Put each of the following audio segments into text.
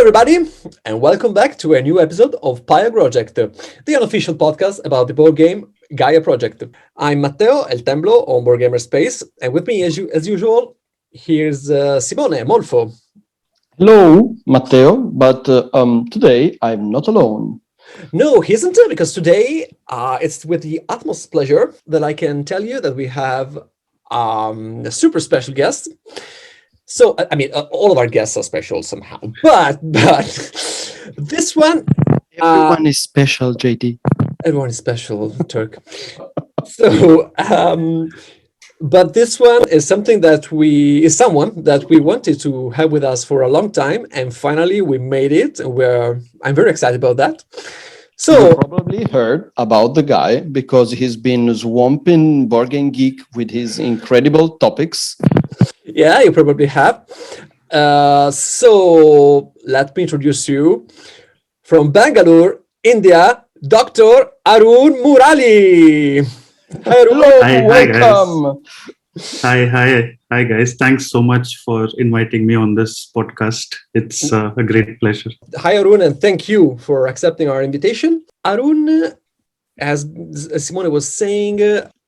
everybody, and welcome back to a new episode of Paia Groject, the unofficial podcast about the board game Gaia Project. I'm Matteo El Temblo on Board Gamer Space, and with me, as usual, here's Simone Molfo. Hello, Matteo, but today I'm not alone. No, he isn't, because today it's with the utmost pleasure that I can tell you that we have a super special guest. So, I mean, all of our guests are special somehow, but this one... Everyone is special, JD. Everyone is special, Turk. So, but this one is someone that we wanted to have with us for a long time, and finally we made it. I'm very excited about that. So you probably heard about the guy because he's been swamping Board Game Geek with his incredible topics. Yeah, you probably have. So let me introduce you from Bangalore, India, Dr. Arun Murali. Hello, welcome. Hi, guys. Thanks so much for inviting me on this podcast. It's a great pleasure. Hi, Arun, and thank you for accepting our invitation. Arun, as Simone was saying,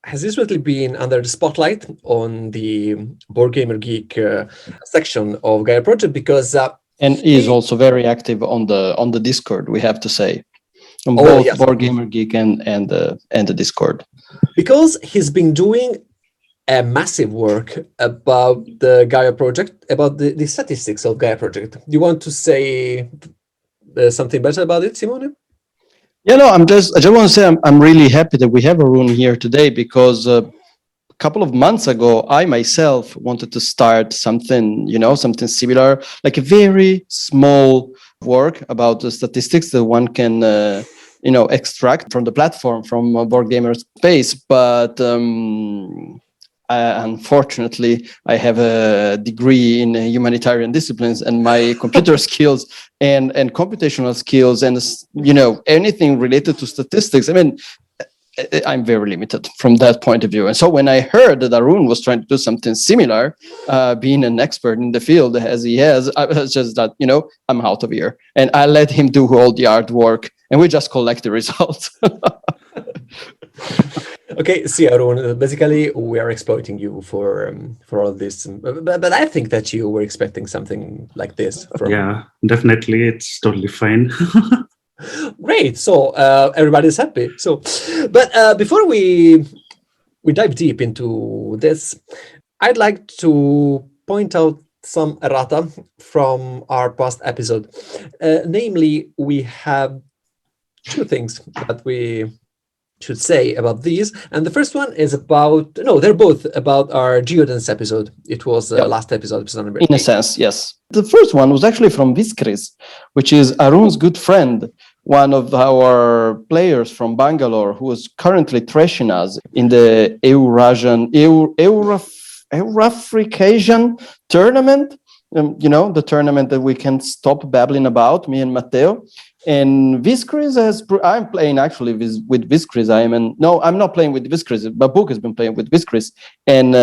has recently been under the spotlight on the Board Gamer Geek section of Gaia Project because and he is also very active on the Discord, we have to say, on both yes. Board Gamer Geek and the Discord, because he's been doing a massive work about the Gaia Project, about the statistics of Gaia Project. Do you want to say something better about it, Simone? Yeah, no, I just want to say I'm really happy that we have Arun here today because a couple of months ago, I myself wanted to start something similar, like a very small work about the statistics that one can, extract from the platform, from Board Gamer Space. But unfortunately, I have a degree in humanitarian disciplines, and my computer skills and computational skills and anything related to statistics, I mean, I'm very limited from that point of view. And so when I heard that Arun was trying to do something similar, being an expert in the field as he has, I was just that, I'm out of here. And I let him do all the artwork and we just collect the results. Okay, see, Arun, basically we are exploiting you for all this, but I think that you were expecting something like this. Yeah, definitely, it's totally fine. Great, so everybody's happy. So, but before we dive deep into this, I'd like to point out some errata from our past episode. Namely, we have two things that we should say about these, and the first one is they're both about our GEODEN'S episode. It was last episode number 8. In a sense, yes. The first one was actually from Viskris, which is Arun's good friend, one of our players from Bangalore, who is currently trashing us in the Eurafricasian tournament. The tournament that we can stop babbling about, me and Matteo. And Viskris I'm playing actually with Viskris. I'm not playing with Viskris. Babuk has been playing with Viskris, and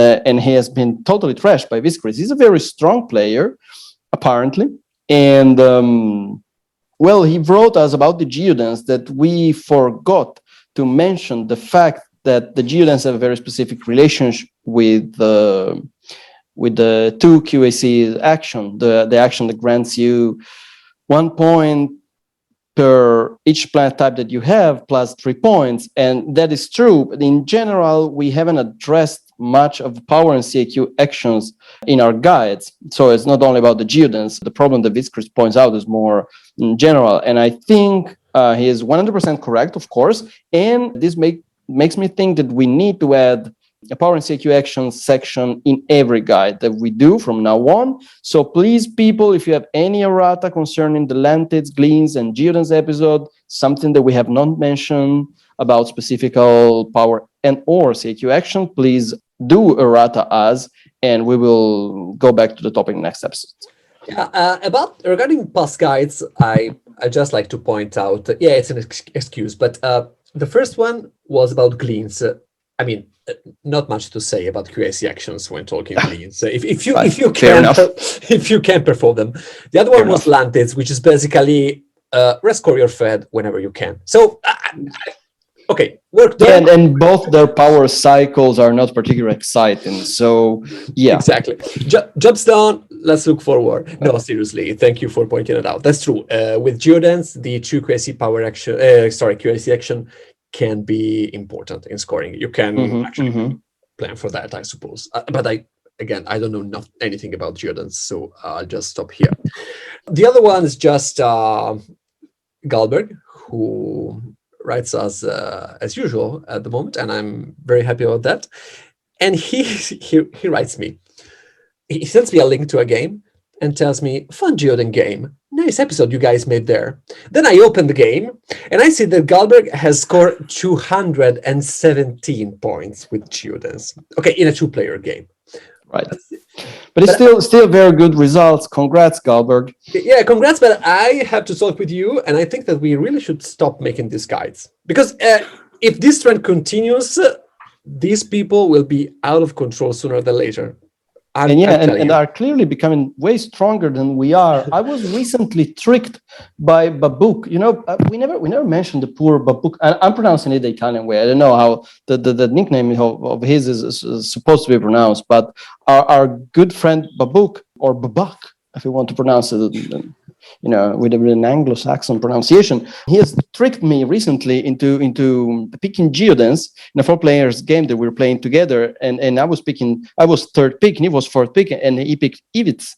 he has been totally trashed by Viskris. He's a very strong player, apparently. And he wrote us about the GEODEN'S that we forgot to mention the fact that the GEODEN'S have a very specific relationship with the 2 QAC action, the action that grants you 1 point per each planet type that you have, plus 3 points. And that is true. But in general, we haven't addressed much of power and CAQ actions in our guides. So it's not only about the GEODEN'S. The problem that Viskris points out is more in general. And I think he is 100% correct, of course. And this makes me think that we need to add a power and CAQ actions section in every guide that we do from now on. So please, people, if you have any errata concerning the Lantids, Gleans, and GEODEN'S episode, something that we have not mentioned about specific power and or CAQ action, please do errata us, and we will go back to the topic next episode. Yeah, regarding past guides, I just like to point out, it's an excuse, but the first one was about Gleans. I mean, not much to say about QAC actions when talking leads. If you Right. if you Fair can enough. if you can perform them. The other Fair one was enough. Lantids, which is basically rescore your fed whenever you can. So okay, work Yeah, done. and both their power cycles are not particularly exciting. So yeah, Exactly. Jobs done. Let's look forward. No, seriously. Thank you for pointing it out. That's true. With GEODEN'S, the true QAC power action, QAC action can be important in scoring. You can actually plan for that, I suppose. But I don't know anything about GEODEN'S, so I'll just stop here. The other one is just Galberg, who writes us as usual at the moment, and I'm very happy about that. And he writes me. He sends me a link to a game and tells me, fun Geoden game. Nice episode you guys made there. Then I open the game and I see that Galberg has scored 217 points with Geoden's. Okay, in a two-player game. right. But it's still very good results. Congrats, Galberg. Yeah, congrats, but I have to talk with you, and I think that we really should stop making these guides. Because if this trend continues, these people will be out of control sooner than later. And are clearly becoming way stronger than we are. I was recently tricked by Babuk. You know, we never mentioned the poor Babuk. I'm pronouncing it the Italian way. I don't know how the nickname of his is supposed to be pronounced, but our good friend Babuk, or Babak, if you want to pronounce it, you know, with an Anglo-Saxon pronunciation, he has tricked me recently into picking GEODEN'S in a 4-players game that we were playing together, and I was third pick, and he was fourth pick, and he picked Ivits,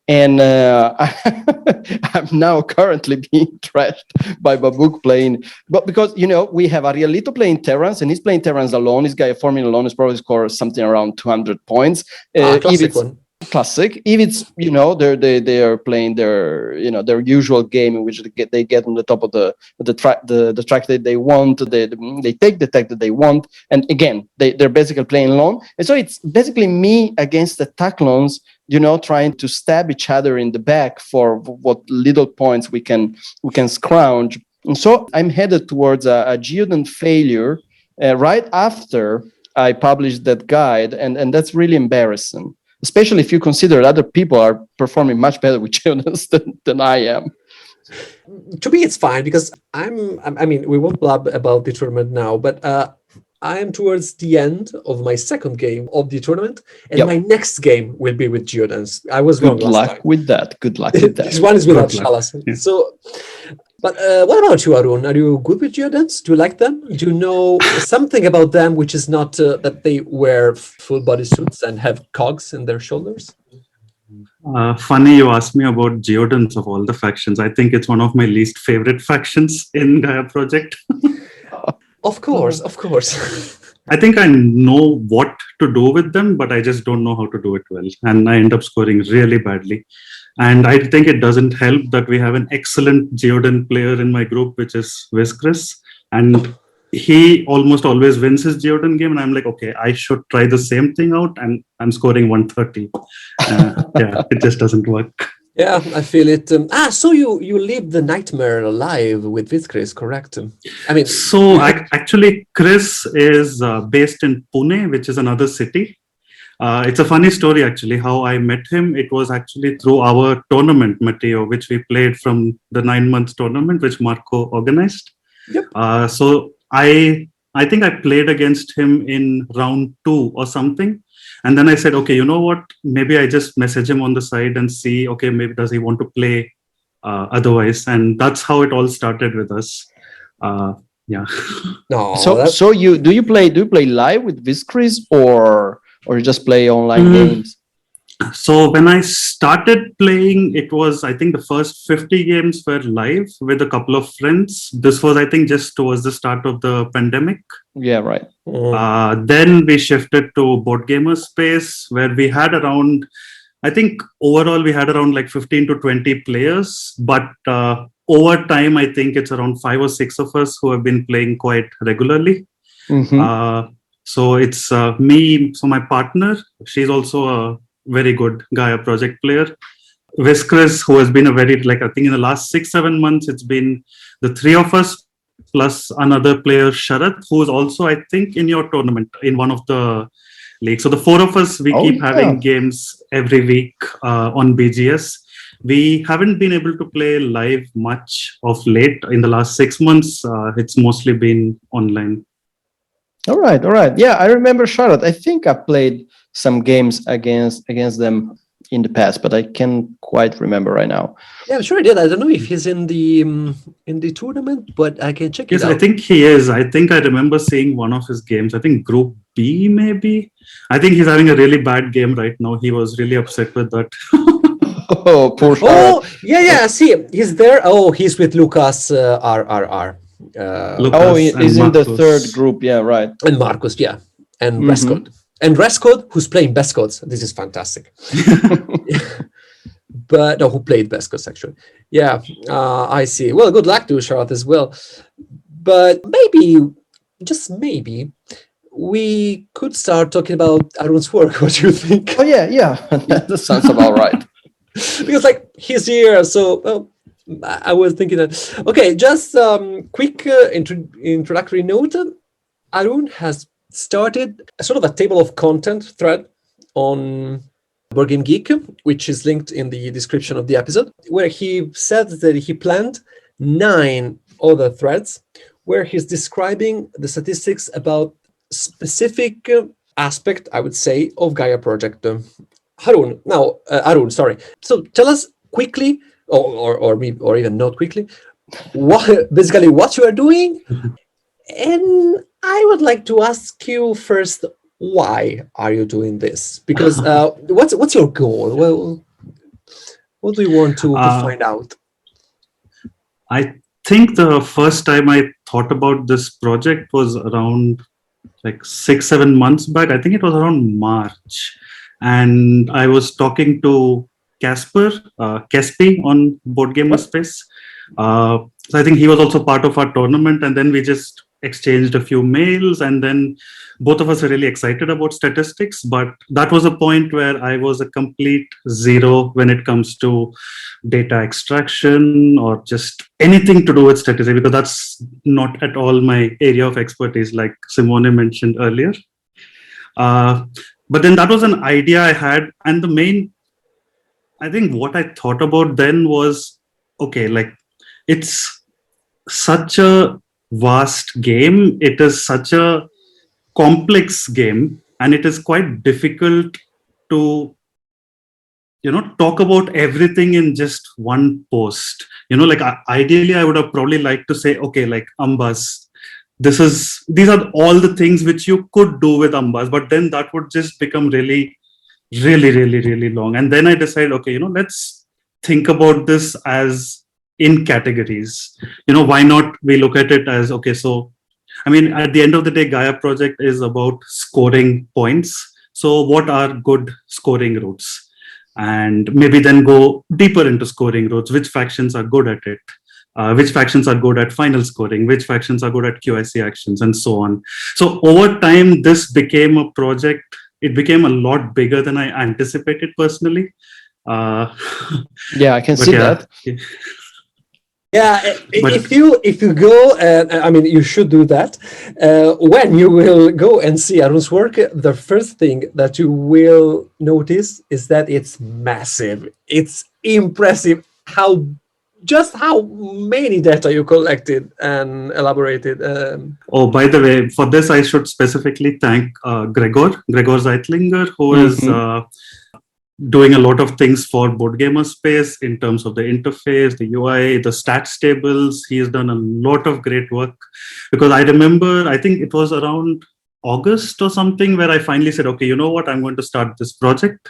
and I'm now currently being trashed by Babuk playing, but because, you know, we have Arielito playing Terrans, and he's playing Terrans alone. This guy forming alone is probably scored something around 200 points. Classic one. Classic. If it's, you know, they are playing their, you know, their usual game in which they get on the top of the track that they want, they take the tech that they want, and again they're basically playing alone, and so it's basically me against the Taclons, you know, trying to stab each other in the back for what little points we can scrounge. And so I'm headed towards a Geoden failure right after I published that guide, and that's really embarrassing, especially if you consider other people are performing much better with Geoden's than I am. To me, it's fine because I mean, we won't blab about the tournament now, but I am towards the end of my second game of the tournament, and my next game will be with Geoden's. I was wrong last time. Good luck with that. This one is without Shalas. Yeah. So, but what about you, Arun? Are you good with Geoden's? Do you like them? Do you know something about them which is not that they wear full body suits and have cogs in their shoulders? Funny you asked me about Geoden's of all the factions. I think it's one of my least favorite factions in Gaia Project. Of course. I think I know what to do with them, but I just don't know how to do it well. And I end up scoring really badly. And I think it doesn't help that we have an excellent Geoden player in my group, which is Viskris. And he almost always wins his Geoden game. And I'm like, okay, I should try the same thing out. And I'm scoring 130. Yeah, it just doesn't work. Yeah, I feel it. So you lived the nightmare alive with Viskris, correct? I mean, so actually, Chris is based in Pune, which is another city. It's a funny story, actually, how I met him. It was actually through our tournament, Matteo, which we played from the 9-month tournament, which Marco organized. Yep. So I think I played against him in round 2 or something. And then I said, okay, you know what? Maybe I just message him on the side and see, okay, maybe does he want to play otherwise? And that's how it all started with us. Yeah. No. So do you play live with Viskris or you just play online games? So when I started playing, it was, I think the first 50 games were live with a couple of friends. This was, I think, just towards the start of the pandemic. Yeah, right. Then we shifted to Board Gamer Space, where we had around, I think overall we had around like 15 to 20 players. But over time, I think it's around 5 or 6 of us who have been playing quite regularly. So it's me, so my partner, she's also a very good Gaia Project player. Viskris, who has been a very, like, I think in the last 6-7 months, it's been the 3 of us plus another player, Sharath, who is also, I think, in your tournament, in one of the leagues. So the four of us, we keep having games every week on BGS. We haven't been able to play live much of late. In the last 6 months, it's mostly been online. All right. Yeah, I remember Charlotte. I think I played some games against them in the past, but I can't quite remember right now. Yeah, I'm sure he did. I don't know if he's in the tournament, but I can check it out. Yes, I think he is. I think I remember seeing one of his games. I think Group B, maybe. I think he's having a really bad game right now. He was really upset with that. Oh, poor Charlotte. Oh, yeah. I see him. He's there. Oh, he's with Lucas RRR. He's in the third group. Yeah, right. And Marcus, yeah. And Rescode. And Rescode, who's playing Best Codes. This is fantastic. But no, who played Best Codes, actually. Yeah, I see. Well, good luck to Charlotte as well. But maybe, just maybe, we could start talking about Arun's work. What do you think? Oh, yeah. That sounds about right. Because, like, he's here, so I was thinking that. Okay, just quick introductory note. Arun has started a sort of a table of content thread on Board Game Geek, which is linked in the description of the episode, where he said that he planned 9 other threads where he's describing the statistics about specific aspect, I would say, of Gaia Project. Arun, sorry. So tell us quickly, or even not quickly, what you are doing. And I would like to ask you first, why are you doing this? Because what's your goal? Well, what do you want to find out? I think the first time I thought about this project was around like 6-7 months back. I think it was around March. And I was talking to Casper, Kespi on Board Gamer Space. So I think he was also part of our tournament. And then we just exchanged a few mails, and then both of us are really excited about statistics. But that was a point where I was a complete zero when it comes to data extraction or just anything to do with statistics, because that's not at all my area of expertise, like Simone mentioned earlier. But then that was an idea I had. And the main, I think what I thought about then was, okay, like it's such a vast game. It is such a complex game, and it is quite difficult to, talk about everything in just one post. Like ideally, I would have probably liked to say, okay, like Ambas, these are all the things which you could do with Ambas, but then that would just become really, really, really, really long. And then I decided, okay, let's think about this as in categories. Why not we look at it as, okay, so I mean, at the end of the day, Gaia Project is about scoring points. So what are good scoring routes? And maybe then go deeper into scoring routes. Which factions are good at it? Which factions are good at final scoring? Which factions are good at QIC actions, and so on. So over time, this became a project. It became a lot bigger than I anticipated personally. Yeah, I can see that. Yeah, if you go, I mean, you should do that. When you will go and see Arun's work, the first thing that you will notice is that it's massive. It's impressive how many data you collected and elaborated. Oh, by the way, for this, I should specifically thank Gregor Zeitlinger, who is doing a lot of things for Board Gamer Space in terms of the interface, the UI, the stats tables. He has done a lot of great work, because I remember, I think it was around August or something, where I finally said, okay, you know what, I'm going to start this project.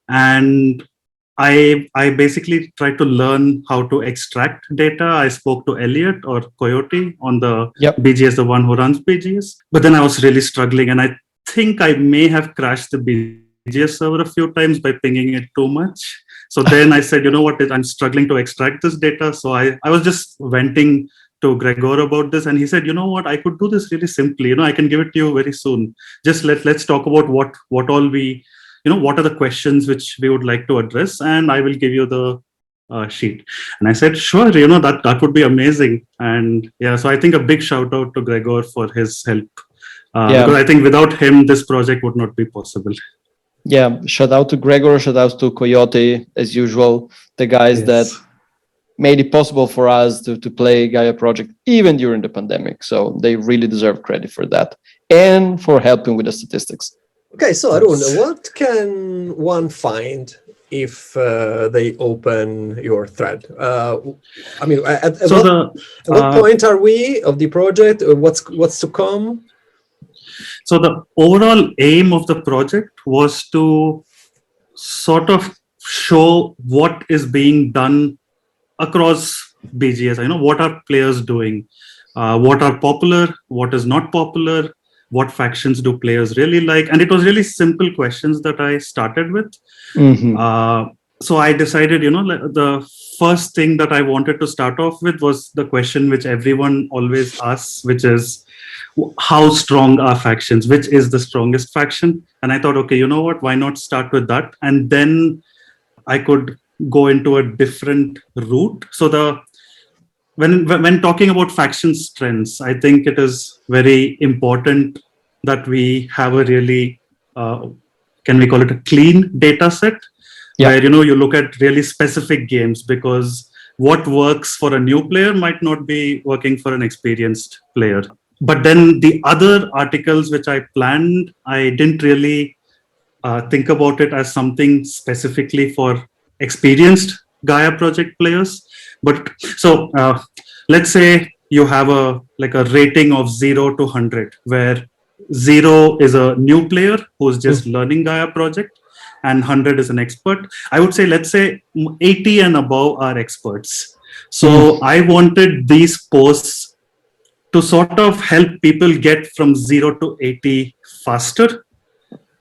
And I basically tried to learn how to extract data. I spoke to Elliot or Coyote on the BGS, the one who runs BGS. But then I was really struggling, and I think I may have crashed the BGS server a few times by pinging it too much. So then I said, you know what, I'm struggling to extract this data. So I was just venting to Gregor about this, and he said, you know what, I could do this really simply. I can give it to you very soon. Just let's talk about what all we, what are the questions which we would like to address, and I will give you the sheet. And I said, sure, that would be amazing. And yeah, so I think a big shout out to Gregor for his help. Because I think without him, this project would not be possible. Yeah, shout out to Gregor, shout out to Coyote, as usual, the guys that made it possible for us to play Gaia Project even during the pandemic. So they really deserve credit for that and for helping with the statistics. Okay, so Arun, what can one find if they open your thread? I mean, at what point are we of the project? What's to come? So the overall aim of the project was to sort of show what is being done across BGS. What are players doing? What are popular? What is not popular? What factions do players really like? And it was really simple questions that I started with. So I decided, the first thing that I wanted to start off with was the question which everyone always asks, which is, how strong are factions? Which is the strongest faction? And I thought, okay, you know what? Why not start with that? And then I could go into a different route. So when talking about faction strengths, I think it is very important that we have a really, can we call it a clean data set? Where, you look at really specific games, because what works for a new player might not be working for an experienced player. But then the other articles which I planned, I didn't really think about it as something specifically for experienced Gaia project players. But so let's say you have a rating of 0 to 100, where 0 is a new player who's just learning Gaia project, and 100 is an expert. I would say, let's say 80 and above are experts. So I wanted these posts to sort of help people get from 0 to 80 faster.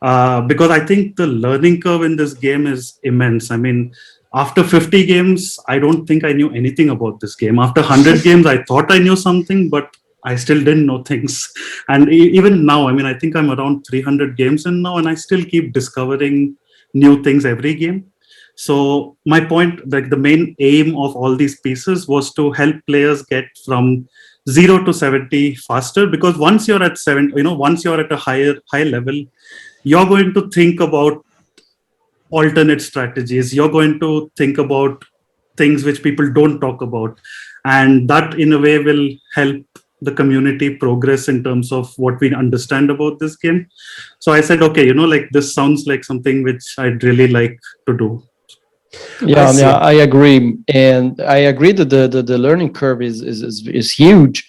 Because I think the learning curve in this game is immense. I mean, after 50 games, I don't think I knew anything about this game. After 100 games, I thought I knew something, but I still didn't know things. And even now, I mean, I think I'm around 300 games in now, and I still keep discovering new things every game. So my point, the main aim of all these pieces was to help players get from 0 to 70 faster, because once you're at 70, once you're at a high level, you're going to think about alternate strategies. You're going to think about things which people don't talk about, and that in a way will help the community progress in terms of what we understand about this game. So I said, okay, this sounds like something which I'd really like to do. Yeah, I agree, and I agree that the learning curve is huge.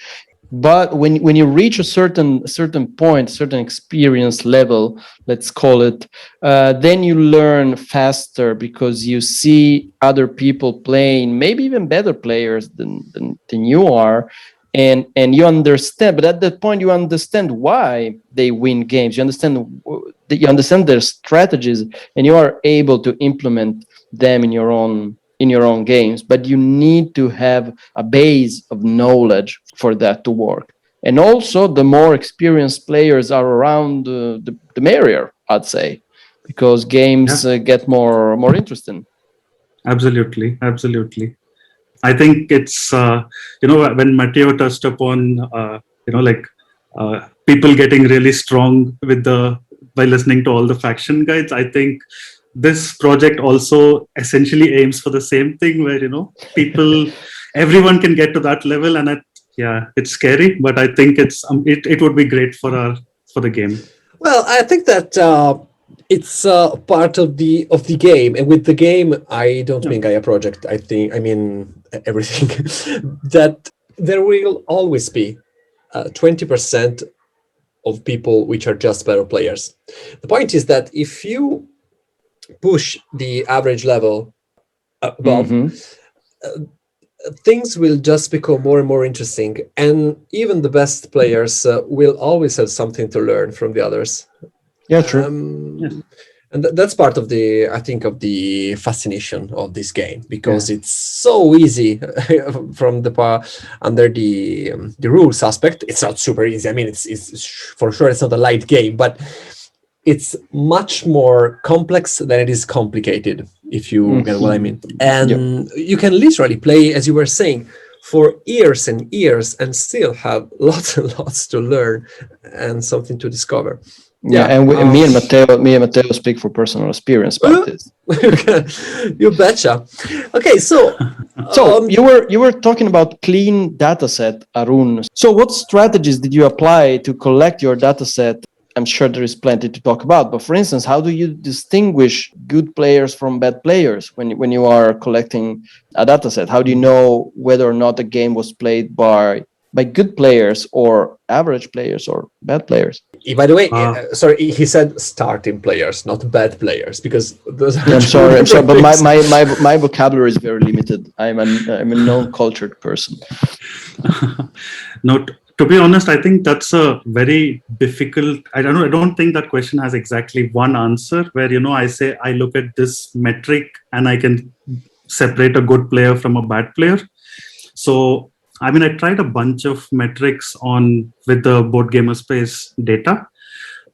But when you reach a certain point, certain experience level, let's call it, then you learn faster because you see other people playing, maybe even better players than you are, and you understand. But at that point, you understand why they win games. You understand their strategies, and you are able to implement them in your own games. But you need to have a base of knowledge for that to work. And also, the more experienced players are around, the merrier, I'd say, because games get more interesting. Absolutely. I think it's when Matteo touched upon people getting really strong by listening to all the faction guides. I think this project also essentially aims for the same thing, where everyone can get to that level, and it's scary, but I think it would be great for the game. Well, I think that it's part of the game, and with the game, I don't mean Gaia Project. I mean everything. That there will always be 20% of people which are just better players. The point is that if you push the average level above, things will just become more and more interesting, and even the best players will always have something to learn from the others. Yeah, true. And that's part of the fascination of this game, because it's so easy from under the rules aspect. It's not super easy. I mean, it's for sure it's not a light game, but it's much more complex than it is complicated. if you get what I mean. Yep. And you can literally play, as you were saying, for years and years and still have lots and lots to learn and something to discover. Yeah, and me and Matteo speak for personal experience about this. You betcha. Okay, so you were talking about clean dataset, Arun. So what strategies did you apply to collect your dataset? I'm sure there is plenty to talk about, but for instance, how do you distinguish good players from bad players when you are collecting a dataset? How do you know whether or not a game was played by good players or average players or bad players? By the way, sorry, he said starting players, not bad players, because those are I'm sorry, but my vocabulary is very limited. I'm a non-cultured person. No, to be honest, I think that's a very difficult. I don't think that question has exactly one answer. Where I say I look at this metric and I can separate a good player from a bad player. So I tried a bunch of metrics with the Board Gamer Space data.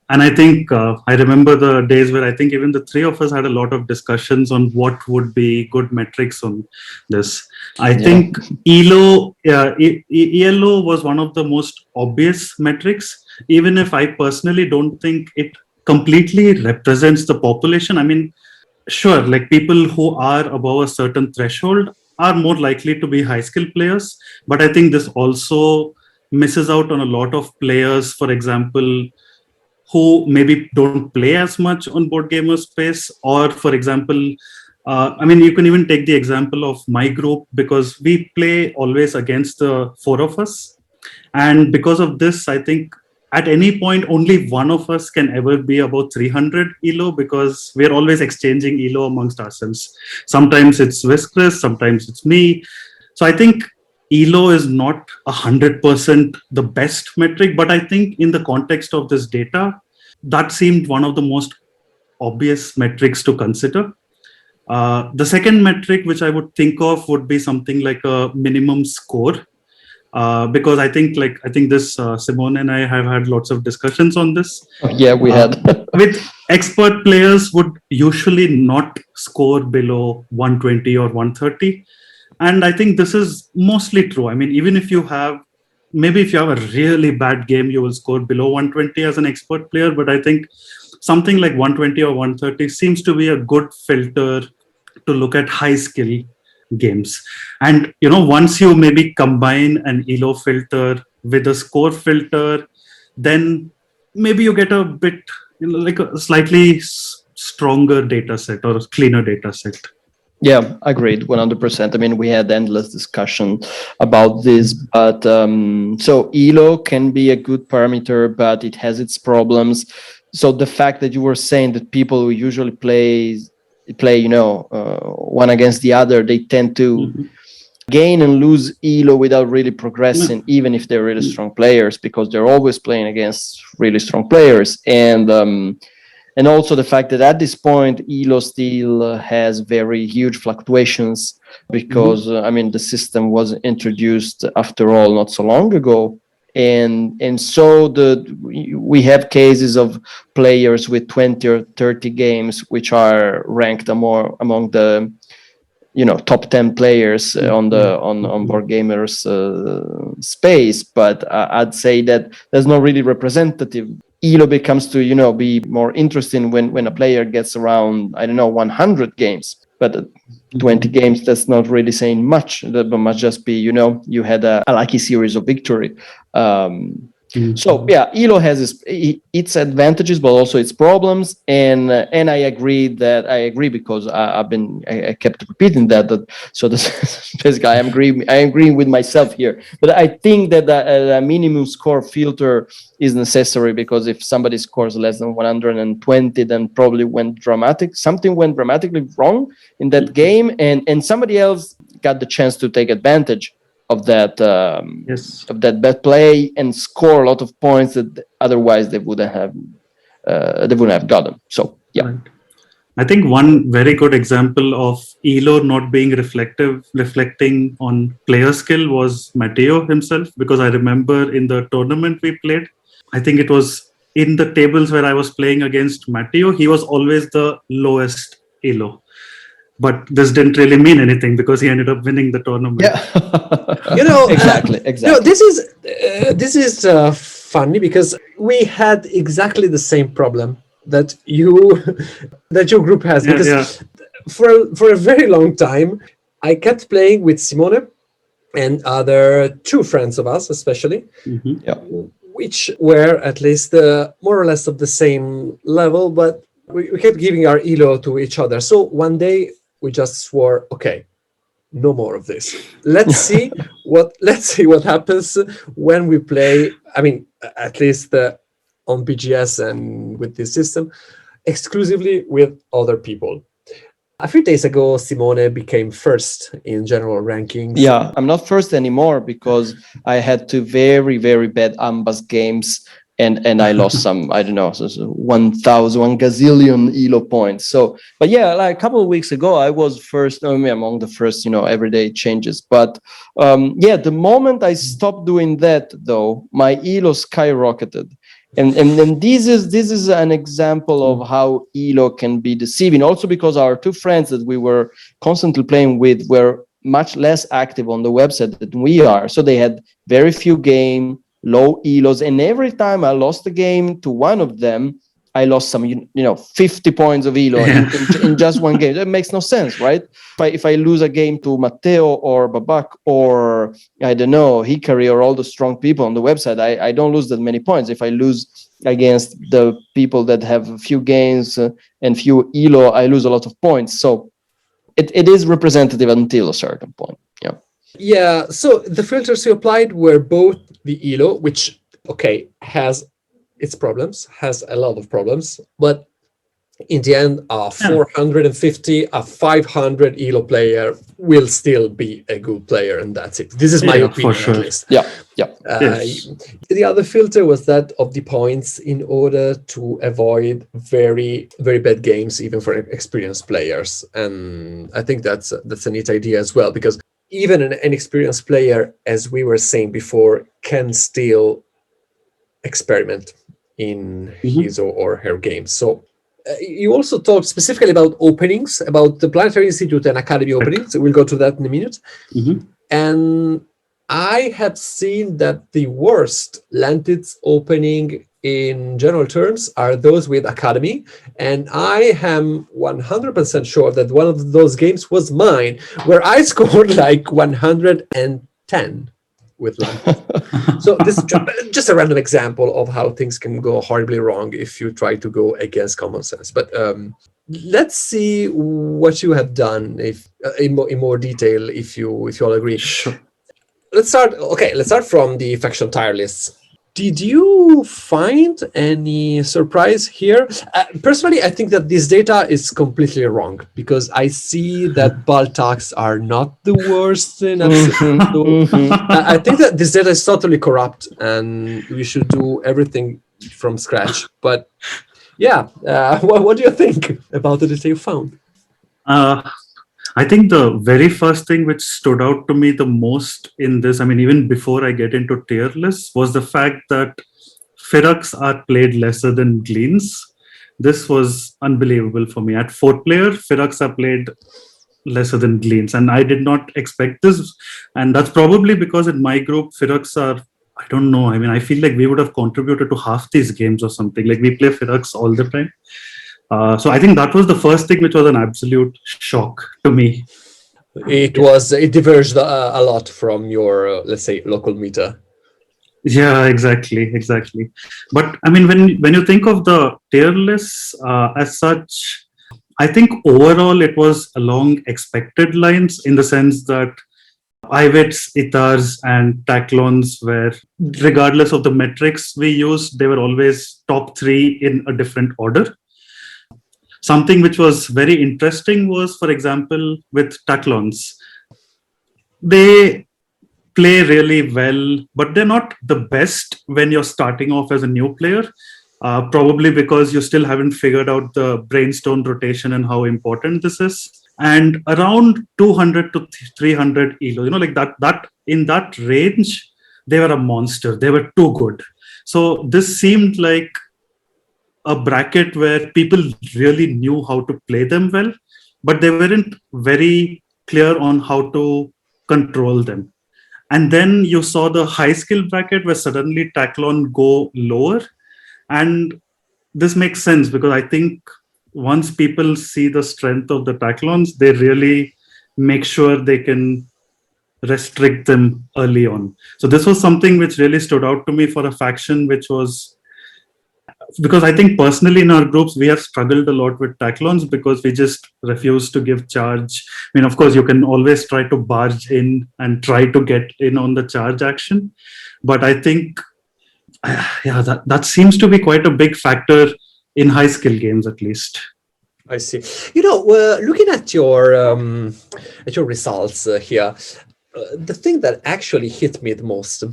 And I think I remember the days where I think even the three of us had a lot of discussions on what would be good metrics on this. I think ELO was one of the most obvious metrics, even if I personally don't think it completely represents the population. Sure, like people who are above a certain threshold are more likely to be high skill players, but I think this also misses out on a lot of players, for example, who maybe don't play as much on Board Gamer Space, or for example, you can even take the example of my group, because we play always against the four of us, and because of this, I think at any point only one of us can ever be about 300 elo, because we're always exchanging elo amongst ourselves. Sometimes it's Whiskers, sometimes it's me. So I think elo is not 100% the best metric, but I think in the context of this data, that seemed one of the most obvious metrics to consider. The second metric which I would think of would be something like a minimum score. Because I think this Simone and I have had lots of discussions on this. Yeah, we had. With expert players would usually not score below 120 or 130. And I think this is mostly true. Even if you have a really bad game, you will score below 120 as an expert player. But I think something like 120 or 130 seems to be a good filter to look at high skill games. And once you maybe combine an elo filter with a score filter, then maybe you get a bit like a slightly stronger data set or a cleaner data set. Yeah, agreed, 100%. We had endless discussion about this, but so elo can be a good parameter, but it has its problems. So the fact that you were saying that people who usually play one against the other, they tend to gain and lose elo without really progressing, even if they're really strong players, because they're always playing against really strong players. And also the fact that at this point, elo still has very huge fluctuations, because the system was introduced after all not so long ago. And so we have cases of players with 20 or 30 games which are ranked among the top 10 players on Board Gamers space, but I'd say that there's no really representative. elo becomes to be more interesting when a player gets around 100 games, but 20 games, that's not really saying much. That must just be you had a lucky series of victory. So yeah, elo has its advantages, but also its problems. And I agree because I kept repeating that. So basically, I agree with myself here. But I think that a minimum score filter is necessary, because if somebody scores less than 120, then probably something went dramatically wrong in that game, and somebody else got the chance to take advantage of that of that bad play and score a lot of points that otherwise they wouldn't have gotten. So yeah. Right. I think one very good example of elo not being reflecting on player skill was Matteo himself, because I remember in the tournament we played, I think it was in the tables where I was playing against Matteo, he was always the lowest elo. but this didn't really mean anything because he ended up winning the tournament. Yeah. Exactly. This is funny because we had exactly the same problem that that your group has. Because for a very long time, I kept playing with Simone and other two friends of us, especially, which were at least more or less of the same level, but we kept giving our elo to each other. So one day we just swore, okay, no more of this. Let's see what happens when we play. I mean, at least on BGS and with this system, exclusively with other people. A few days ago, Simone became first in general rankings. Yeah, I'm not first anymore because I had two very, very bad Ambas games and I lost some, I don't know, 1,000 gazillion elo points. So, but yeah, like a couple of weeks ago, I was first, among the first, everyday changes. But yeah, the moment I stopped doing that, though, my elo skyrocketed. And this is an example of how elo can be deceiving. Also because our two friends that we were constantly playing with were much less active on the website than we are. So they had very few game, low elos, and every time I lost a game to one of them, I lost some 50 points of elo in just one game. That makes no sense, right? If I lose a game to Matteo or Babak or I don't know, Hikari or all the strong people on the website, I don't lose that many points. If I lose against the people that have few games and few elo, I lose a lot of points. So it is representative until a certain point. Yeah, so the filters you applied were both the elo, which, okay, has its problems, has a lot of problems, but in the end, a 450, a 500 elo player will still be a good player, and that's it. This is my opinion, for sure. at least. Yeah. Yes. The other filter was that of the points in order to avoid very, very bad games, even for experienced players. And I think that's a neat idea as well, because even an inexperienced player, as we were saying before, can still experiment in his or her games. So you also talked specifically about openings, about the Planetary Institute and Academy openings. We'll go to that in a minute. And I have seen that the worst landed opening in general terms are those with Academy. And I am 100% sure that one of those games was mine, where I scored like 110 with landed. So this is just a random example of how things can go horribly wrong if you try to go against common sense. But let's see what you have done in more detail, if you all agree. Sure. Let's start from the faction tier lists. Did you find any surprise here? Personally, I think that this data is completely wrong, because I see that Baltacs are not the worst in I think that this data is totally corrupt and we should do everything from scratch. But yeah, what do you think about the data you found? I think the very first thing which stood out to me the most in this, I mean, even before I get into tier lists, was the fact that Firax are played lesser than Gleans. This was unbelievable for me. At 4th player, Firax are played lesser than Gleans, and I did not expect this. And that's probably because in my group, Firax are, I don't know, I mean, I feel like we would have contributed to half these games or something. Like, we play Firax all the time. So I think that was the first thing which was an absolute shock to me. It diverged a lot from your, let's say, local meta. Yeah, exactly. But I mean, when you think of the tier lists as such, I think overall it was along expected lines, in the sense that Ivets, Ithars, and Taclons were, regardless of the metrics we used, they were always top 3 in a different order. Something which was very interesting was, for example, with Taclons, they play really well, but they're not the best when you're starting off as a new player, probably because you still haven't figured out the brainstone rotation and how important this is. And around 200 to 300 elo, like that in that range, they were a monster. They were too good. So this seemed like a bracket where people really knew how to play them well, but they weren't very clear on how to control them. And then you saw the high skill bracket where suddenly Taclon go lower. And this makes sense because I think once people see the strength of the Taclons, they really make sure they can restrict them early on. So this was something which really stood out to me for a faction, which was because I think personally in our groups, we have struggled a lot with Taclons because we just refuse to give charge. I mean, of course, you can always try to barge in and try to get in on the charge action. But I think, that seems to be quite a big factor in high skill games, at least. I see. Looking at your results here, the thing that actually hit me the most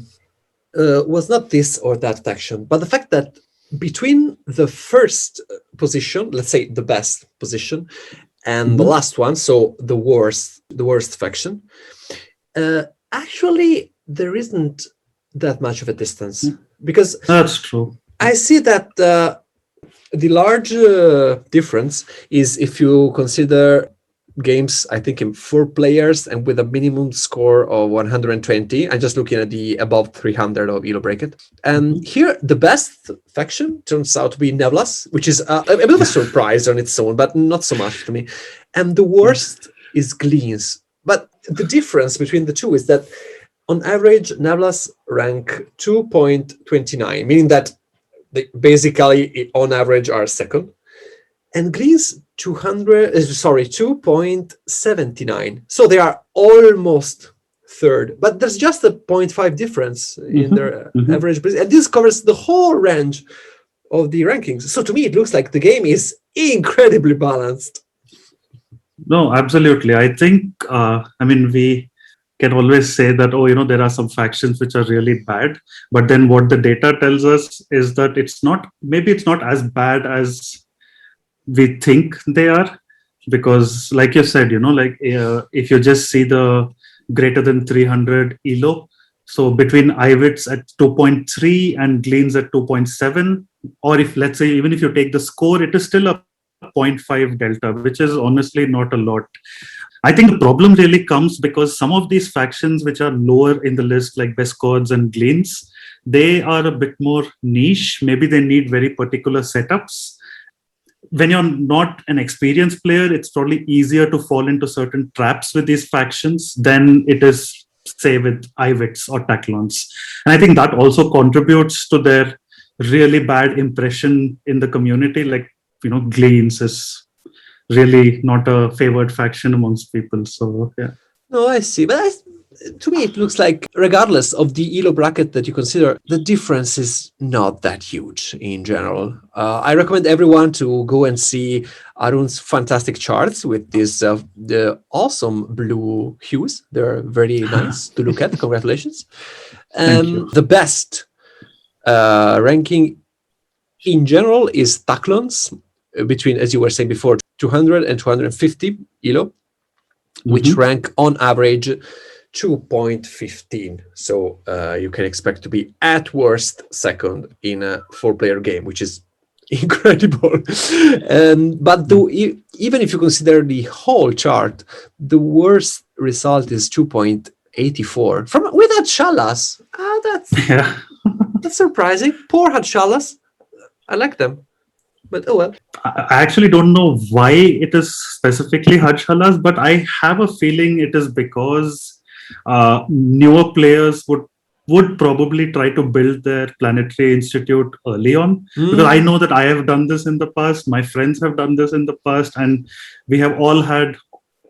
was not this or that faction, but the fact that between the first position, let's say the best position, and the last one, so the worst faction, actually there isn't that much of a distance, because that's true. I see that the large difference is if you consider games, I think, in 4 players and with a minimum score of 120. I'm just looking at the above 300 of Elo Bracket. And here, the best faction turns out to be Neblas, which is a bit of a surprise on its own, but not so much to me. And the worst is Gleans. But the difference between the two is that on average, Neblas rank 2.29, meaning that they basically, on average, are second. And Gleans 2.79. So they are almost third, but there's just a 0.5 difference in their average. And this covers the whole range of the rankings. So to me, it looks like the game is incredibly balanced. No, absolutely. I think, we can always say that, there are some factions which are really bad. But then what the data tells us is that it's not as bad as we think they are, because like you said, if you just see the greater than 300 Elo, so between IWITs at 2.3 and Gleans at 2.7, or if let's say even if you take the score, it is still a 0.5 delta, which is honestly not a lot. I think the problem really comes because some of these factions which are lower in the list, like Bescords and Gleans, they are a bit more niche. Maybe they need very particular setups. When you're not an experienced player, it's probably easier to fall into certain traps with these factions than it is, say, with IWITs or Taclons. And I think that also contributes to their really bad impression in the community. Like, Gleans is really not a favored faction amongst people. So, yeah. No, I see. But to me, it looks like, regardless of the Elo bracket that you consider, the difference is not that huge in general. I recommend everyone to go and see Arun's fantastic charts with these the awesome blue hues. They're very nice to look at. Congratulations. The best ranking in general is Taclons, between, as you were saying before, 200 and 250 Elo, which rank on average 2.15. So you can expect to be at worst second in a 4-player game, which is incredible. But even if you consider the whole chart, the worst result is 2.84 with Hadshalas. That's surprising. Poor Hadshalas. I like them. But oh well. I actually don't know why it is specifically Hadshalas, but I have a feeling it is because newer players would probably try to build their planetary institute early on. Because I know that I have done this in the past, my friends have done this in the past, and we have all had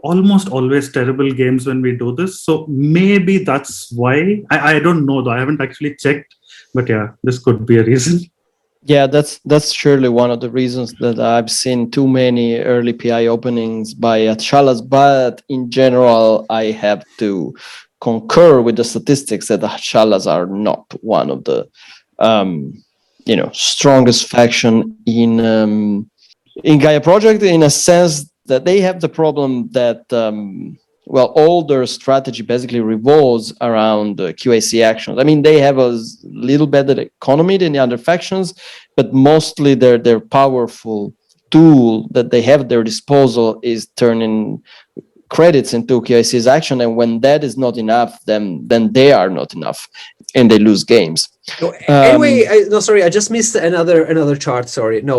almost always terrible games when we do this. So maybe that's why. I don't know though, I haven't actually checked, but yeah, this could be a reason. Yeah, that's surely one of the reasons that I've seen too many early PI openings by Hadshalas. But in general, I have to concur with the statistics that the Hadshalas are not one of the strongest faction in Gaia Project, in a sense that they have the problem that all their strategy basically revolves around QAC actions. I mean, they have a little better economy than the other factions, but mostly they're powerful tool that they have at their disposal is turning credits into KIC's action, and when that is not enough, then they are not enough, and they lose games. No, anyway, I just missed another chart. Sorry, no,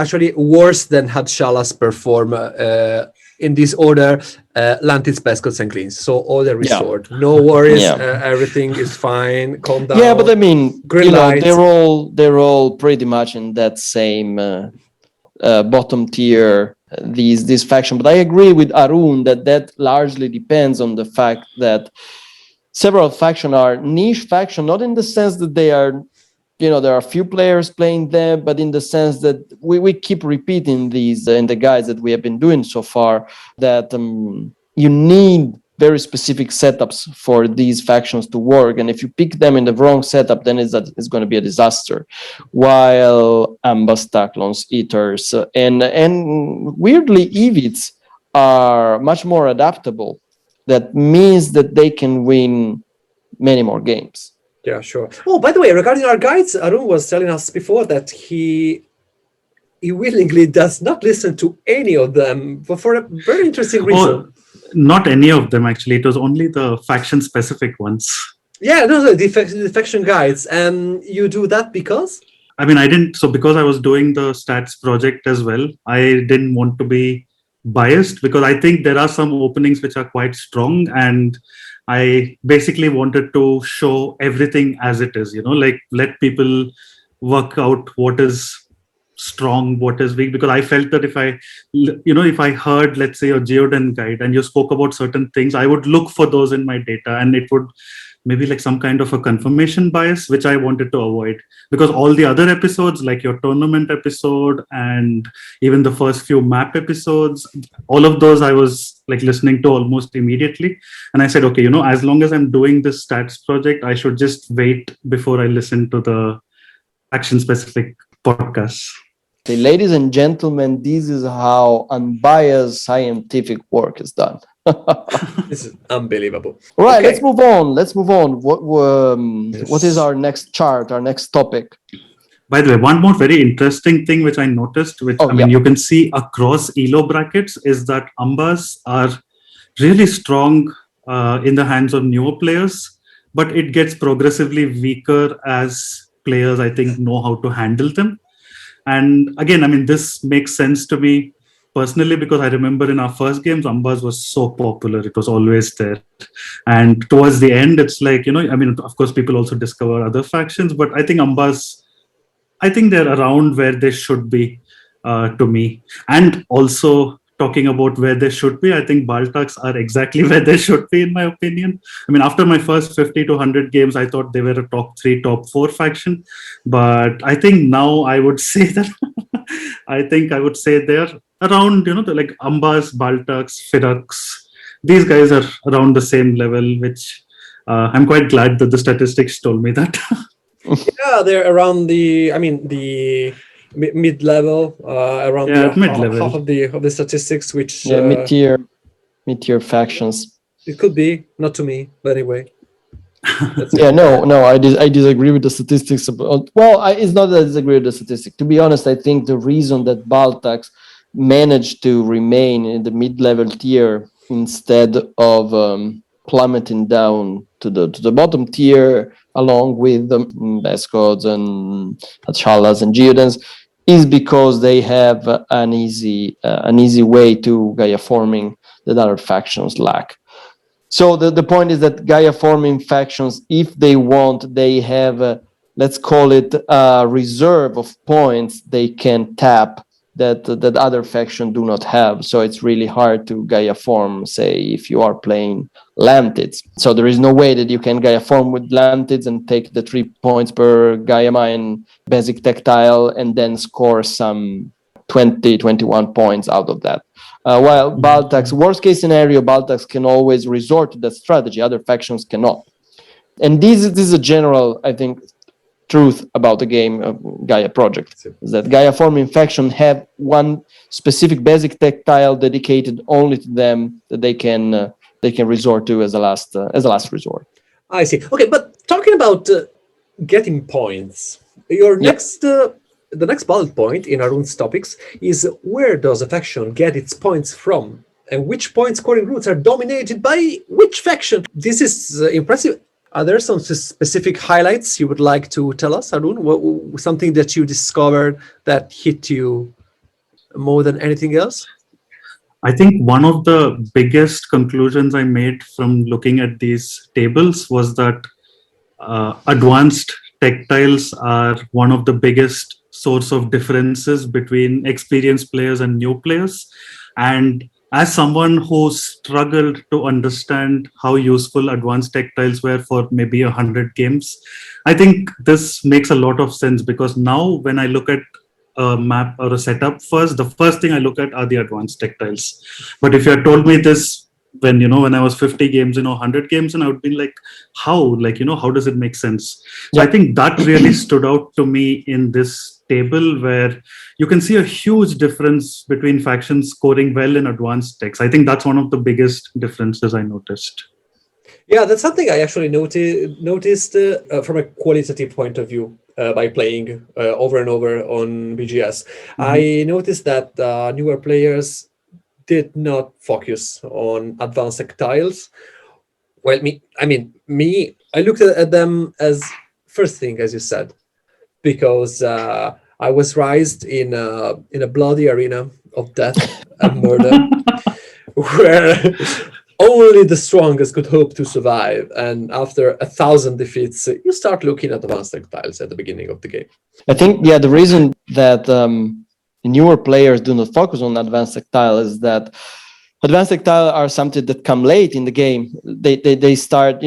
actually worse than Hadshala's perform in this order. Lantis, Pescots, and Cleans. So all are restored. No worries. Everything is fine. Calm down. Yeah, but I mean, Green lights. they're all pretty much in that same bottom tier. These faction, but I agree with Arun that largely depends on the fact that several factions are niche faction, not in the sense that they are, there are a few players playing them, but in the sense that we keep repeating these in the guides that we have been doing so far, that you need very specific setups for these factions to work, and if you pick them in the wrong setup, then it's going to be a disaster. While Ambas, Taklons, Eaters, and weirdly Evids are much more adaptable. That means that they can win many more games. Yeah, sure. Oh, by the way, regarding our guides, Arun was telling us before that he willingly does not listen to any of them for a very interesting reason. Not any of them, actually. It was only the faction-specific ones. Yeah, no, the faction guides. And you do that because? I mean, I didn't. So because I was doing the stats project as well, I didn't want to be biased, because I think there are some openings which are quite strong, and I basically wanted to show everything as it is, like let people work out what is strong, what is weak, because I felt that if I heard, let's say, a Geoden guide and you spoke about certain things, I would look for those in my data, and it would maybe like some kind of a confirmation bias, which I wanted to avoid, because all the other episodes, like your tournament episode and even the first few map episodes, all of those I was like listening to almost immediately. And I said, okay, as long as I'm doing this stats project, I should just wait before I listen to the action specific podcasts. Ladies and gentlemen, this is how unbiased scientific work is done. This is unbelievable. All right, okay. Let's move on. What is our next chart, our next topic? By the way, one more very interesting thing which I noticed, which you can see across ELO brackets, is that Ambas are really strong in the hands of newer players, but it gets progressively weaker as players, I think, know how to handle them. And again, I mean, this makes sense to me personally, because I remember in our first games, Ambas was so popular. It was always there. And towards the end, it's like, of course, people also discover other factions, but I think Ambas, they're around where they should be to me. And also talking about where they should be, I think Baltacs are exactly where they should be, in my opinion. I mean, after my first 50 to 100 games, I thought they were a top 3, top 4 faction. But I think now I would say that, they're around, like Ambas, Baltacs, Firax. These guys are around the same level, which I'm quite glad that the statistics told me that. Yeah, they're around the mid-level, around mid-level. half of the statistics, which mid-tier factions. It could be, not to me, but anyway. I disagree with the statistics. It's not that I disagree with the statistic. To be honest, I think the reason that Baltacs managed to remain in the mid-level tier instead of plummeting down to the bottom tier, along with the Bescods and Hatshalas and Geoden's, is because they have an easy way to Gaia forming that other factions lack. So the point is that Gaia forming factions, if they want, they have let's call it a reserve of points they can tap that other faction do not have. So it's really hard to Gaia form, say, if you are playing Lamtids. So there is no way that you can Gaia form with Lamtids and take the 3 points per Gaia Mine basic tactile and then score some 20, 21 points out of that. While Baltacs, worst case scenario, Baltacs can always resort to that strategy. Other factions cannot. And this is a general, I think, truth about the game Gaia Project, is that Gaia forming faction have one specific basic tactile dedicated only to them that they can resort to as a last resort. I see. Okay, but talking about getting points, your next the next bullet point in Arun's topics is where does a faction get its points from? And which point scoring routes are dominated by which faction? This is impressive. Are there some specific highlights you would like to tell us, Arun? Something that you discovered that hit you more than anything else? I think one of the biggest conclusions I made from looking at these tables was that advanced tech tiles are one of the biggest source of differences between experienced players and new players. And as someone who struggled to understand how useful advanced tech tiles were for maybe 100 games, I think this makes a lot of sense, because now when I look at a map or a setup first, the first thing I look at are the advanced tech tiles. But if you had told me this when I was 50 games, 100 games, and I would be like, how does it make sense? So I think that really stood out to me in this table, where you can see a huge difference between factions scoring well in advanced techs. I think that's one of the biggest differences I noticed. Yeah, that's something I actually noticed from a qualitative point of view by playing over and over on BGS. Mm-hmm. I noticed that newer players did not focus on advanced tech tiles. Well, I looked at them as first thing, as you said, because I was raised in a bloody arena of death and murder, where only the strongest could hope to survive. And after 1,000 defeats, you start looking at advanced tech tiles at the beginning of the game. I think, the reason that newer players do not focus on advanced tech tile is that advanced tech tile are something that come late in the game. They start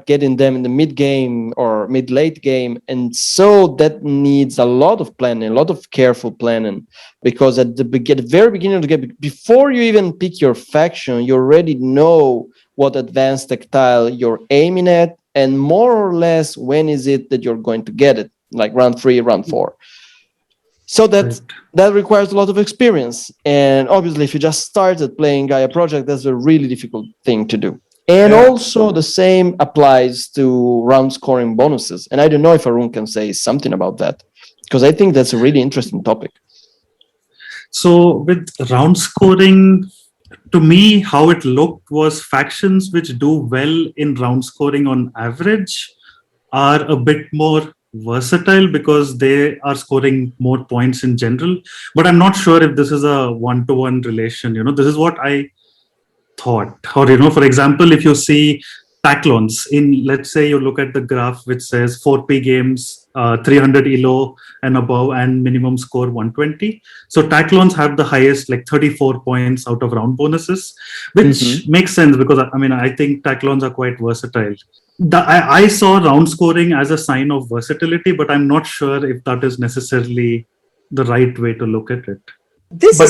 getting them in the mid game or mid late game, and so that needs a lot of planning, a lot of careful planning, because at the very beginning of the game, before you even pick your faction, you already know what advanced tech tile you're aiming at, and more or less when is it that you're going to get it, like round 3, round 4. So that requires a lot of experience. And obviously, if you just started playing Gaia Project, that's a really difficult thing to do. And also the same applies to round scoring bonuses. And I don't know if Arun can say something about that, because I think that's a really interesting topic. So with round scoring, to me, how it looked was factions which do well in round scoring on average are a bit more versatile because they are scoring more points in general. But I'm not sure if this is a one-to-one relation. This is what I thought. Or, for example, if you see Taclons let's say you look at the graph which says 4P games, 300 elo and above, and minimum score 120. So Taclons have the highest, like 34 points out of round bonuses, which makes sense because I think Taclons are quite versatile. I saw round scoring as a sign of versatility, but I'm not sure if that is necessarily the right way to look at it. This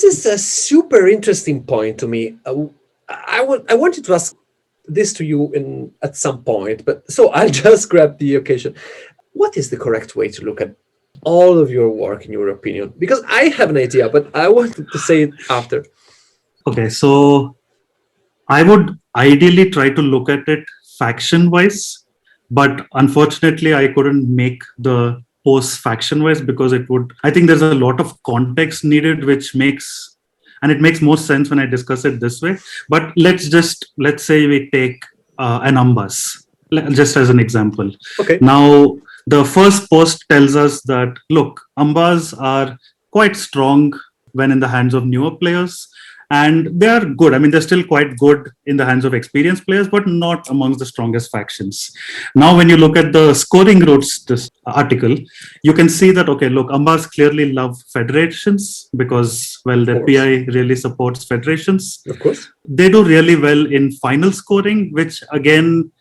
is a super interesting point to me. I wanted to ask this to you at some point, but so I'll just grab the occasion. What is the correct way to look at all of your work, in your opinion? Because I have an idea, but I wanted to say it after. Okay, so I would ideally try to look at it faction-wise, but unfortunately, I couldn't make the posts faction-wise because I think there's a lot of context needed, and it makes more sense when I discuss it this way. But let's say we take an Ambas, just as an example. Okay. Now, the first post tells us that, look, Ambas are quite strong when in the hands of newer players. And they are good. They're still quite good in the hands of experienced players, but not amongst the strongest factions. Now, when you look at the scoring routes, this article, you can see that, okay, look, Ambas clearly love federations because, well, their PI really supports federations. Of course. They do really well in final scoring, which again,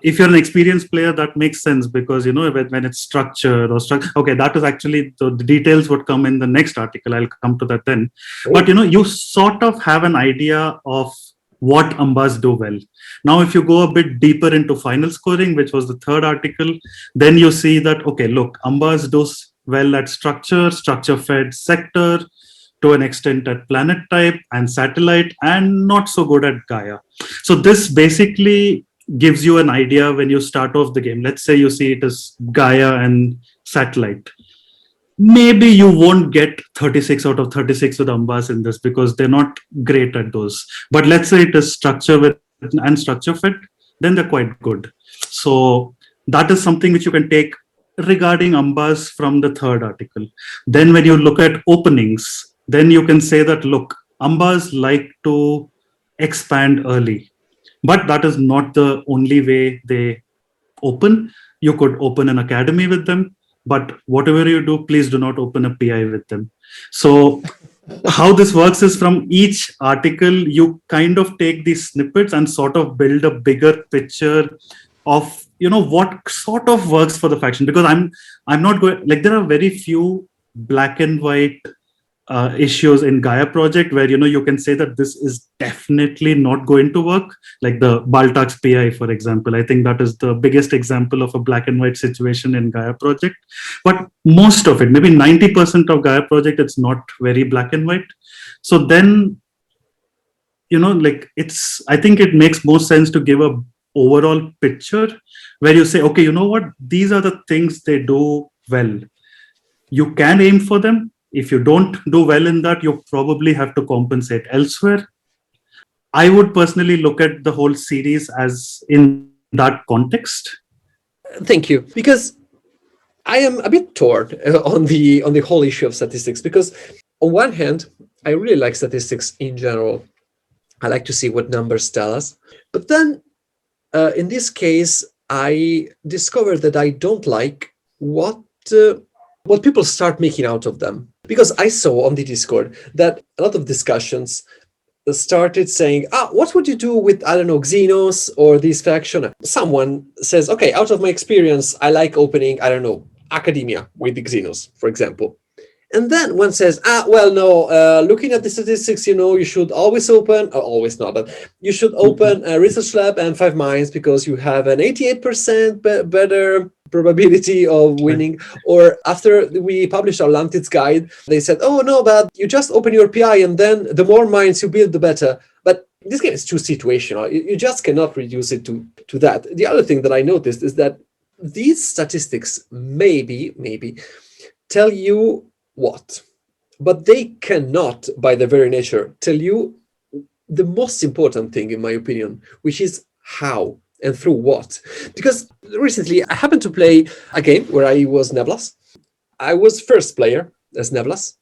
if you're an experienced player, that makes sense because, when it's structure, okay, that is actually, the details would come in the next article. I'll come to that then. Oh. But, you sort of have an idea of what Ambas do well. Now, if you go a bit deeper into final scoring, which was the third article, then you see that, okay, look, Ambas do well at structure fed sector, to an extent at planet type and satellite, and not so good at Gaia. So this basically gives you an idea when you start off the game. Let's say you see it as Gaia and Satellite. Maybe you won't get 36 out of 36 with Ambas in this because they're not great at those. But let's say it is structure with and structure fit, then they're quite good. So that is something which you can take regarding Ambas from the third article. Then when you look at openings, then you can say that, look, Ambas like to expand early, but that is not the only way they open. You could open an academy with them, but whatever you do, please do not open a PI with them. So how this works is from each article, you kind of take these snippets and sort of build a bigger picture of, what sort of works for the faction. Because I'm not going, like, there are very few black and white issues in Gaia Project where, you can say that this is definitely not going to work. Like the Baltax PI, for example. I think that is the biggest example of a black and white situation in Gaia Project. But most of it, maybe 90% of Gaia Project, it's not very black and white. So then, I think it makes more sense to give a overall picture where you say, okay, you know what? These are the things they do well. You can aim for them. If you don't do well in that, you probably have to compensate elsewhere. I would personally look at the whole series as in that context. Thank you. Because I am a bit torn on the whole issue of statistics, because on one hand, I really like statistics in general. I like to see what numbers tell us. But then in this case, I discovered that I don't like what people start making out of them. Because I saw on the Discord that a lot of discussions started saying, what would you do with, I don't know, Xenos or this faction? Someone says, okay, out of my experience, I like opening, I don't know, Academia with the Xenos, for example. And then one says, looking at the statistics, you should always open, always not, but you should open a research lab and 5 mines because you have an 88% better probability of winning. Or after we published our Lantids guide, they said, oh no, but you just open your PI and then the more mines you build, the better. But this game is too situational. You just cannot reduce it to that. The other thing that I noticed is that these statistics maybe tell you what, but they cannot, by their very nature, tell you the most important thing, in my opinion, which is how and through what. Because recently I happened to play a game where I was Neblas. I was first player as Neblas,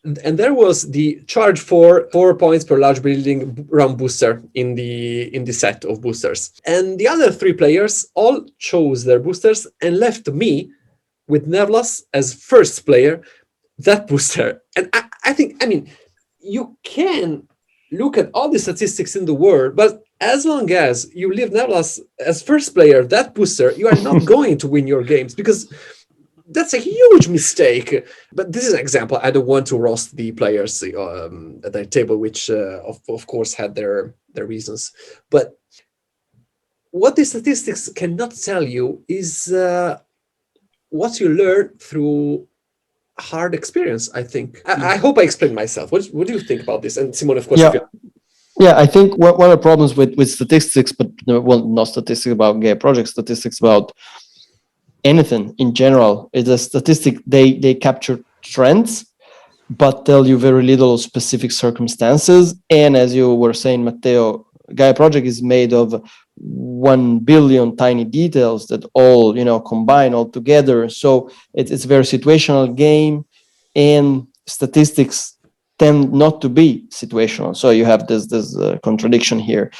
and there was the charge for 4 points per large building round booster in the set of boosters, and the other 3 players all chose their boosters and left me with Neblas as first player that booster. And I think, you can look at all the statistics in the world, but as long as you leave Neblas as first player, that booster, you are not going to win your games, because that's a huge mistake. But this is an example. I don't want to roast the players at the table, which of course had their reasons. But what the statistics cannot tell you is what you learn through hard experience, I think. I hope I explained myself. What do you think about this? And Simone, of course. Yeah, I think one of the problems with statistics, but not statistics about Gaia Project, statistics about anything in general, is a statistic. They capture trends, but tell you very little of specific circumstances. And as you were saying, Matteo, Gaia Project is made of 1 billion tiny details that all combine all together. So it's a very situational game, and statistics tend not to be situational. So you have this contradiction here.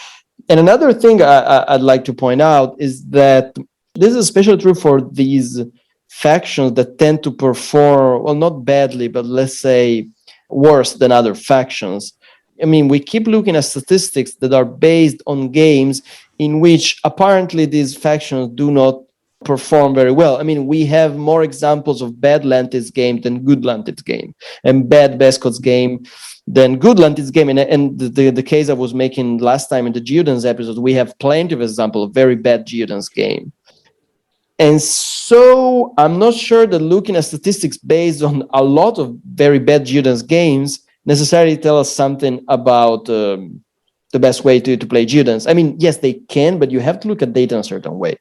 And another thing I'd like to point out is that this is especially true for these factions that tend to perform, well, not badly, but let's say worse than other factions. We keep looking at statistics that are based on games in which apparently these factions do not perform very well. We have more examples of bad Lantids game than good Lantids game, and bad Bescots game than good Lantids game. And the case I was making last time in the GEODEN'S episode, we have plenty of examples of very bad GEODEN'S game. And so I'm not sure that looking at statistics based on a lot of very bad GEODEN'S games necessarily tell us something about the best way to play GEODEN'S. I mean, yes, they can, but you have to look at data in a certain way.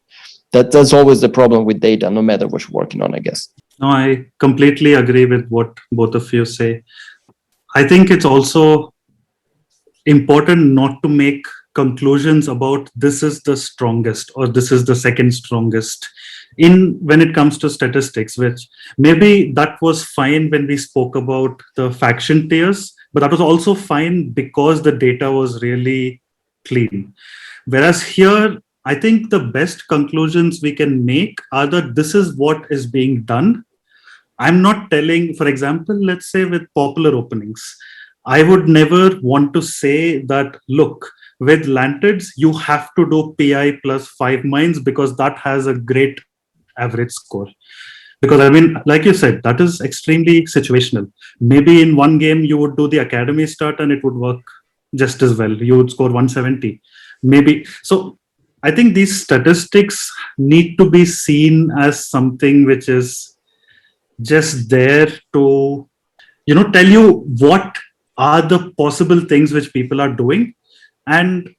That's always the problem with data, no matter what you're working on, I guess. No, I completely agree with what both of you say. I think it's also important not to make conclusions about this is the strongest or this is the second strongest in when it comes to statistics, which maybe that was fine when we spoke about the faction tiers, but that was also fine because the data was really clean. Whereas here, I think the best conclusions we can make are that this is what is being done. I'm not telling, for example, let's say with popular openings, I would never want to say that, look, with Lanterns, you have to do PI plus 5 mines because that has a great average score. Because I mean, like you said, that is extremely situational. Maybe in one game, you would do the academy start and it would work just as well. You would score 170. Maybe. So I think these statistics need to be seen as something which is just there to, tell you what are the possible things which people are doing. And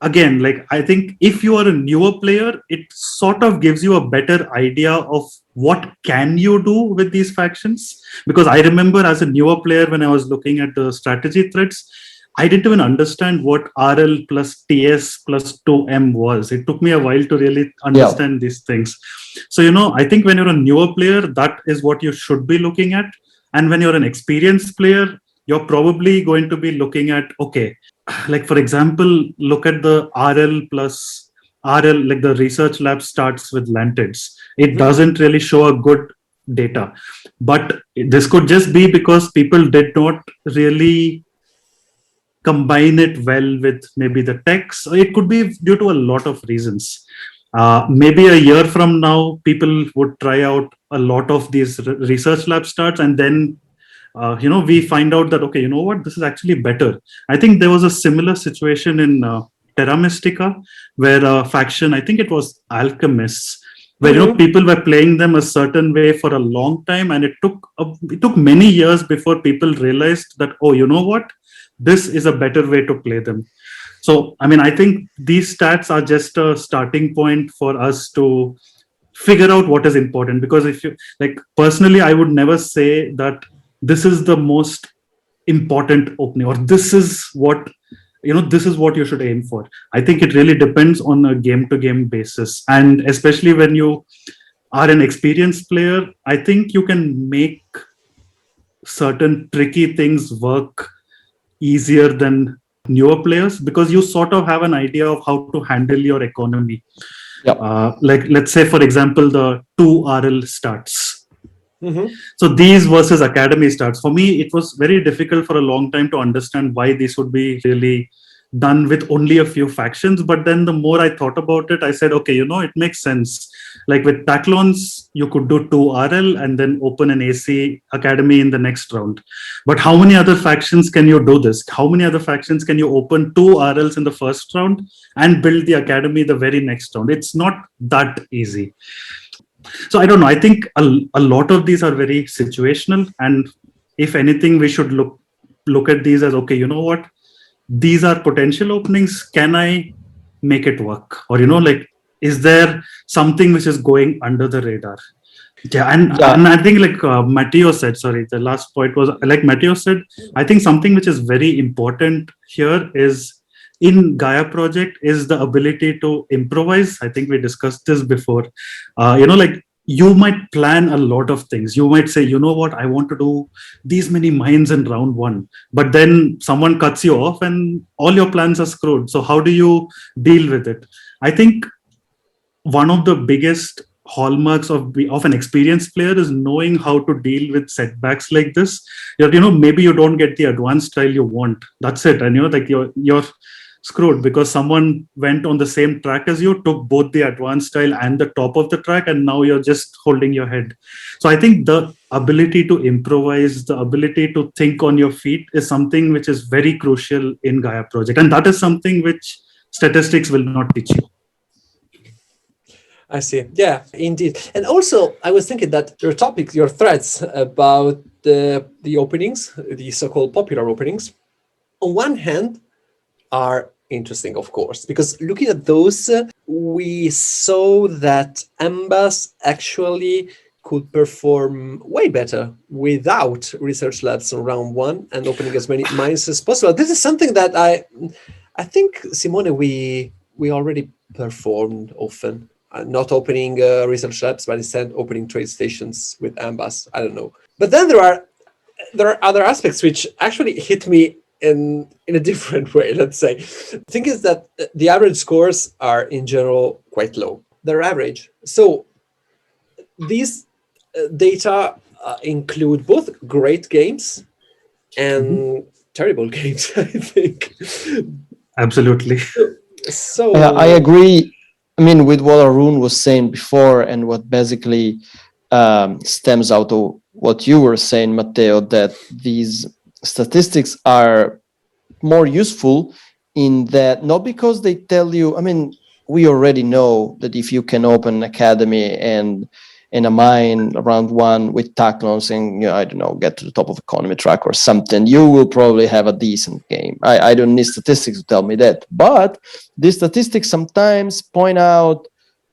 again, like, I think if you are a newer player, it sort of gives you a better idea of what can you do with these factions. Because I remember as a newer player, when I was looking at the strategy threads, I didn't even understand what RL plus TS plus 2M was. It took me a while to really understand these things. So, I think when you're a newer player, that is what you should be looking at. And when you're an experienced player, you're probably going to be looking at, okay, like for example, look at the RL plus RL, like the research lab starts with Lanterns. It doesn't really show a good data. But this could just be because people did not really combine it well with maybe the text. It could be due to a lot of reasons. Maybe a year from now, people would try out a lot of these research lab starts, and then we find out that, okay, you know what, this is actually better. I think there was a similar situation in Terra Mystica, where a faction, I think it was Alchemists, where people were playing them a certain way for a long time, and it took many years before people realized that, oh, you know what, this is a better way to play them. So, I mean, I think these stats are just a starting point for us to figure out what is important. Because if you, like, personally, I would never say that this is the most important opening or this is what you should aim for. I think it really depends on a game to game basis. And especially when you are an experienced player, I think you can make certain tricky things work easier than newer players, because you sort of have an idea of how to handle your economy. Like, let's say, for example, the 2 RL starts. So these versus academy starts, for me, it was very difficult for a long time to understand why this would be really done with only a few factions. But then the more I thought about it, I said, okay, it makes sense. Like with Taclons, you could do 2 RL and then open an AC academy in the next round. But how many other factions can you do this? How many other factions can you open 2 RLs in the first round and build the academy the very next round? It's not that easy. So I don't know. I think a lot of these are very situational. And if anything, we should look at these as, okay, you know what? These are potential openings. Can I make it work? Or, is there something which is going under the radar? And I think like Matteo said, sorry, the last point was, like Matteo said, I think something which is very important here is in Gaia Project is the ability to improvise. I think we discussed this before. Like you might plan a lot of things. You might say, you know what, I want to do these many mines in round 1, but then someone cuts you off and all your plans are screwed. So how do you deal with it? I think one of the biggest hallmarks of an experienced player is knowing how to deal with setbacks like this. Maybe you don't get the advanced style you want. That's it. And like you're screwed because someone went on the same track as you, took both the advanced style and the top of the track, and now you're just holding your head. So I think the ability to improvise, the ability to think on your feet is something which is very crucial in Gaia Project. And that is something which statistics will not teach you. I see. Yeah, indeed. And also, I was thinking that your threads about the openings, the so-called popular openings, on one hand, are interesting, of course, because looking at those, we saw that Ambas actually could perform way better without research labs on round one and opening as many mines as possible. This is something that I think, Simone, we already performed often. Not opening research labs, but instead opening trade stations with Ambas. I don't know. But then there are other aspects which actually hit me in a different way, let's say. The thing is that the average scores are in general quite low. They're average. So these data include both great games and terrible games, I think. Absolutely. So I agree. I mean, with what Arun was saying before, and what basically stems out of what you were saying, Matteo, that these statistics are more useful in that, not because they tell you, I mean, we already know that if you can open an academy and in a mine around one with tacklons and, I don't know, get to the top of economy track or something, you will probably have a decent game. I don't need statistics to tell me that. But these statistics sometimes point out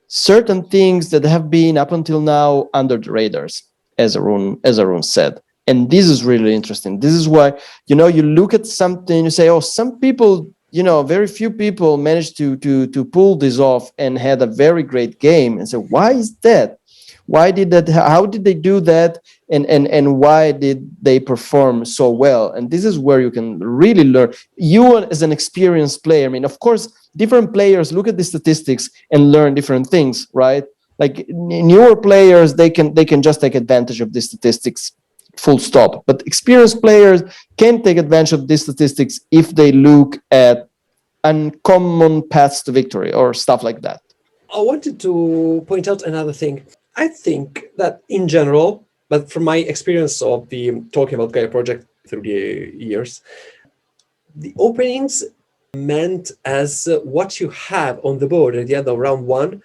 certain things that have been up until now under the radars, as Arun said. And this is really interesting. This is why, you look at something, you say, oh, some people, very few people managed to pull this off and had a very great game. And so why is that? Why did that? How did they do that? And why did they perform so well? And this is where you can really learn. You as an experienced player, I mean, of course, different players look at the statistics and learn different things, right? Like newer players, they can just take advantage of the statistics, full stop. But experienced players can take advantage of these statistics if they look at uncommon paths to victory or stuff like that. I wanted to point out another thing. I think that in general, but from my experience of the talking about Gaia Project through the years, the openings meant as what you have on the board at the end of round one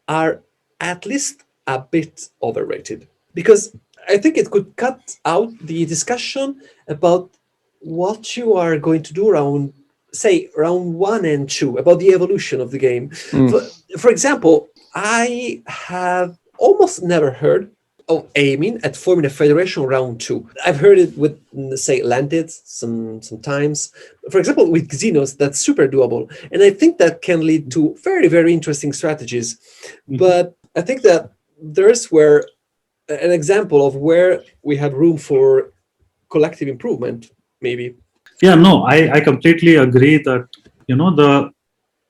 are at least a bit overrated. Because I think it could cut out the discussion about what you are going to do around, say, round 1 and 2, about the evolution of the game. For example, I have almost never heard of aiming at forming a federation round 2. I've heard it with, say, landed sometimes. For example, with Xenos, that's super doable. And I think that can lead to very, very interesting strategies. But I think that there's where an example of where we have room for collective improvement, maybe. Yeah, no, I completely agree that, the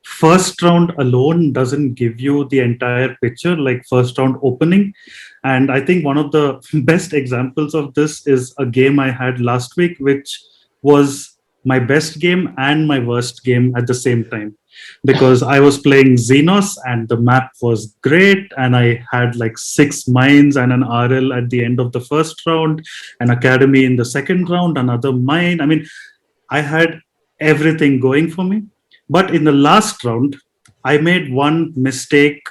first round alone doesn't give you the entire picture, like first round opening. And I think one of the best examples of this is a game I had last week, which was my best game and my worst game at the same time. Because I was playing Xenos and the map was great, and I had like 6 mines and an RL at the end of the first round, an academy in the second round, another mine. I mean, I had everything going for me. But in the last round, I made one mistake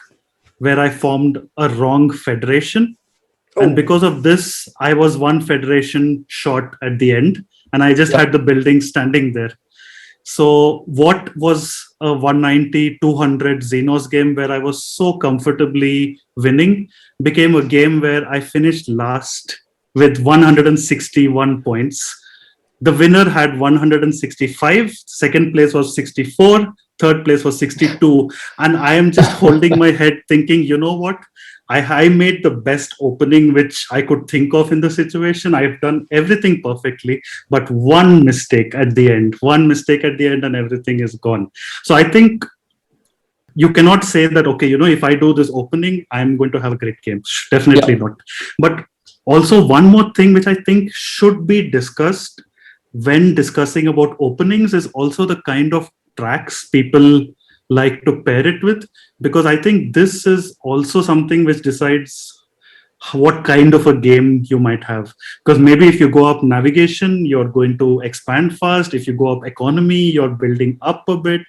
where I formed a wrong federation. Oh. And because of this, I was one federation short at the end, and I just had the building standing there. So what was a 190, 200 Xenos game where I was so comfortably winning became a game where I finished last with 161 points. The winner had 165, second place was 64, third place was 62. And I am just holding my head thinking, you know what? I made the best opening which I could think of in the situation. I've done everything perfectly, but one mistake at the end, and everything is gone. So I think you cannot say that, okay, if I do this opening, I'm going to have a great game. Definitely not. But also one more thing which I think should be discussed when discussing about openings is also the kind of tracks people like to pair it with, because I think this is also something which decides what kind of a game you might have. Because maybe if you go up navigation, you're going to expand fast. If you go up economy, you're building up a bit.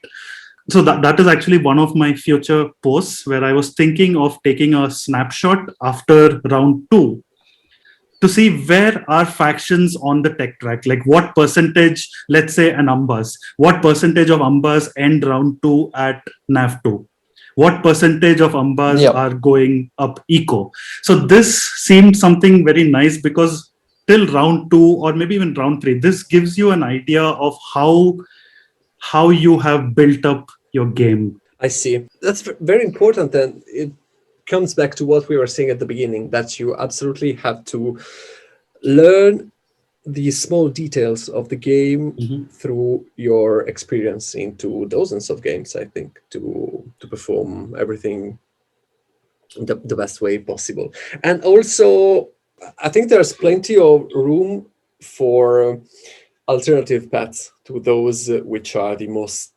So that is actually one of my future posts where I was thinking of taking a snapshot after round 2 to see where are factions on the tech track, like what percentage, let's say an Ambas, what percentage of Ambas end round 2 at NAV2, what percentage of Ambas Yep. are going up eco. So this seemed something very nice, because till round 2 or maybe even round 3, this gives you an idea of how you have built up your game. I see. That's very important, and it comes back to what we were saying at the beginning, that you absolutely have to learn the small details of the game through your experience into dozens of games, I think, to perform everything the best way possible. And also, I think there's plenty of room for alternative paths to those which are the most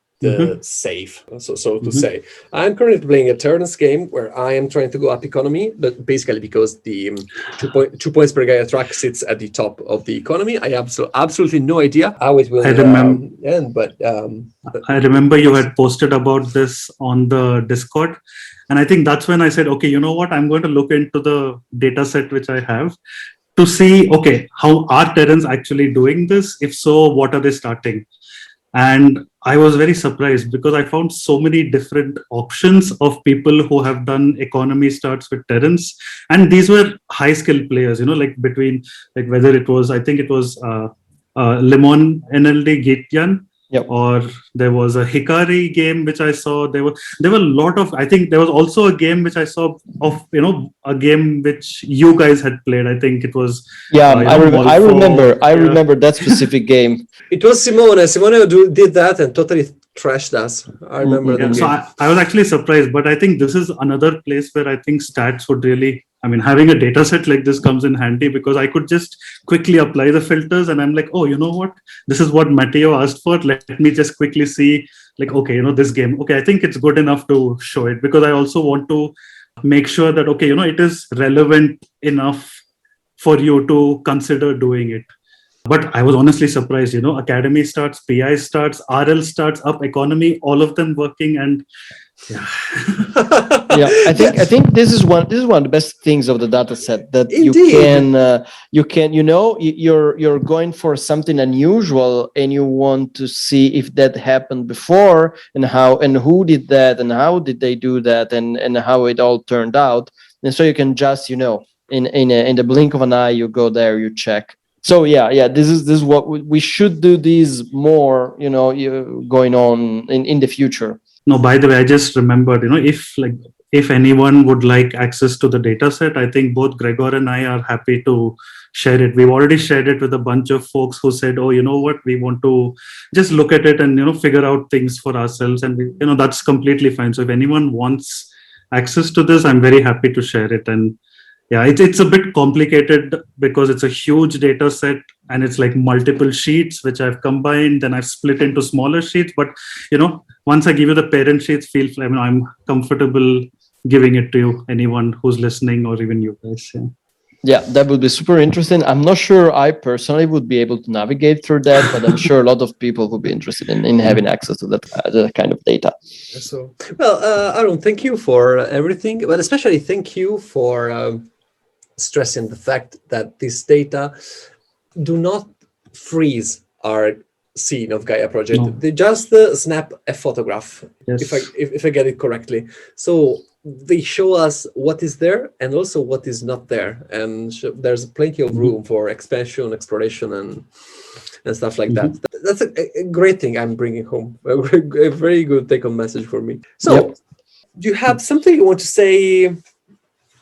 safe, so to say. I'm currently playing a turns game where I am trying to go up economy, but basically because the 2 points per Gaia track sits at the top of the economy. I have absolutely no idea how it will end, but I remember you had posted about this on the Discord, and I think that's when I said, okay, you know what, I'm going to look into the data set which I have to see, okay, how are Terrans actually doing this? If so, what are they starting? And I was very surprised, because I found so many different options of people who have done economy starts with Terrans. And these were high skilled players, like between, like whether it was, I think it was Lemon NLD Gityan, or there was a Hikari game which I saw. There were a lot of, I think there was also a game which I saw of, a game which you guys had played. I think it was I remember that specific game. It was Simone. Simone did that and totally trashed us. I remember that. So I was actually surprised, but I think this is another place where I think stats would really, having a data set like this comes in handy, because I could just quickly apply the filters, and I'm like, oh, you know what? This is what Matteo asked for. Let me just quickly see, like, okay, this game. Okay, I think it's good enough to show it, because I also want to make sure that, okay, it is relevant enough for you to consider doing it. But I was honestly surprised, Academy starts, PI starts, RL starts, up economy, all of them working, and I think this is one of the best things of the data set, that Indeed. you can you're going for something unusual, and you want to see if that happened before, and how and who did that, and how did they do that, and how it all turned out. And so you can just in the blink of an eye, you go there, you check. So this is what we should do. These more going on in the future. No, by the way, I just remembered, if anyone would like access to the data set, I think both Gregor and I are happy to share it. We've already shared it with a bunch of folks who said, oh, you know what, we want to just look at it and, figure out things for ourselves. And, that's completely fine. So if anyone wants access to this, I'm very happy to share it. And it's a bit complicated, because it's a huge data set, and it's like multiple sheets which I've combined, then I've split into smaller sheets. But once I give you the parent sheets, I'm comfortable giving it to you, anyone who's listening, or even you guys. Yeah, that would be super interesting. I'm not sure I personally would be able to navigate through that, but I'm sure a lot of people would be interested in having access to that kind of data. So, well, Arun, thank you for everything, but especially thank you for stressing the fact that this data do not freeze our scene of Gaia Project. No. They just snap a photograph, Yes. if I get it correctly. So they show us what is there and also what is not there, and there's plenty of room for expansion, exploration, and stuff like that. That's a great thing I'm bringing home. A very good take-home message for me. So, do you have something you want to say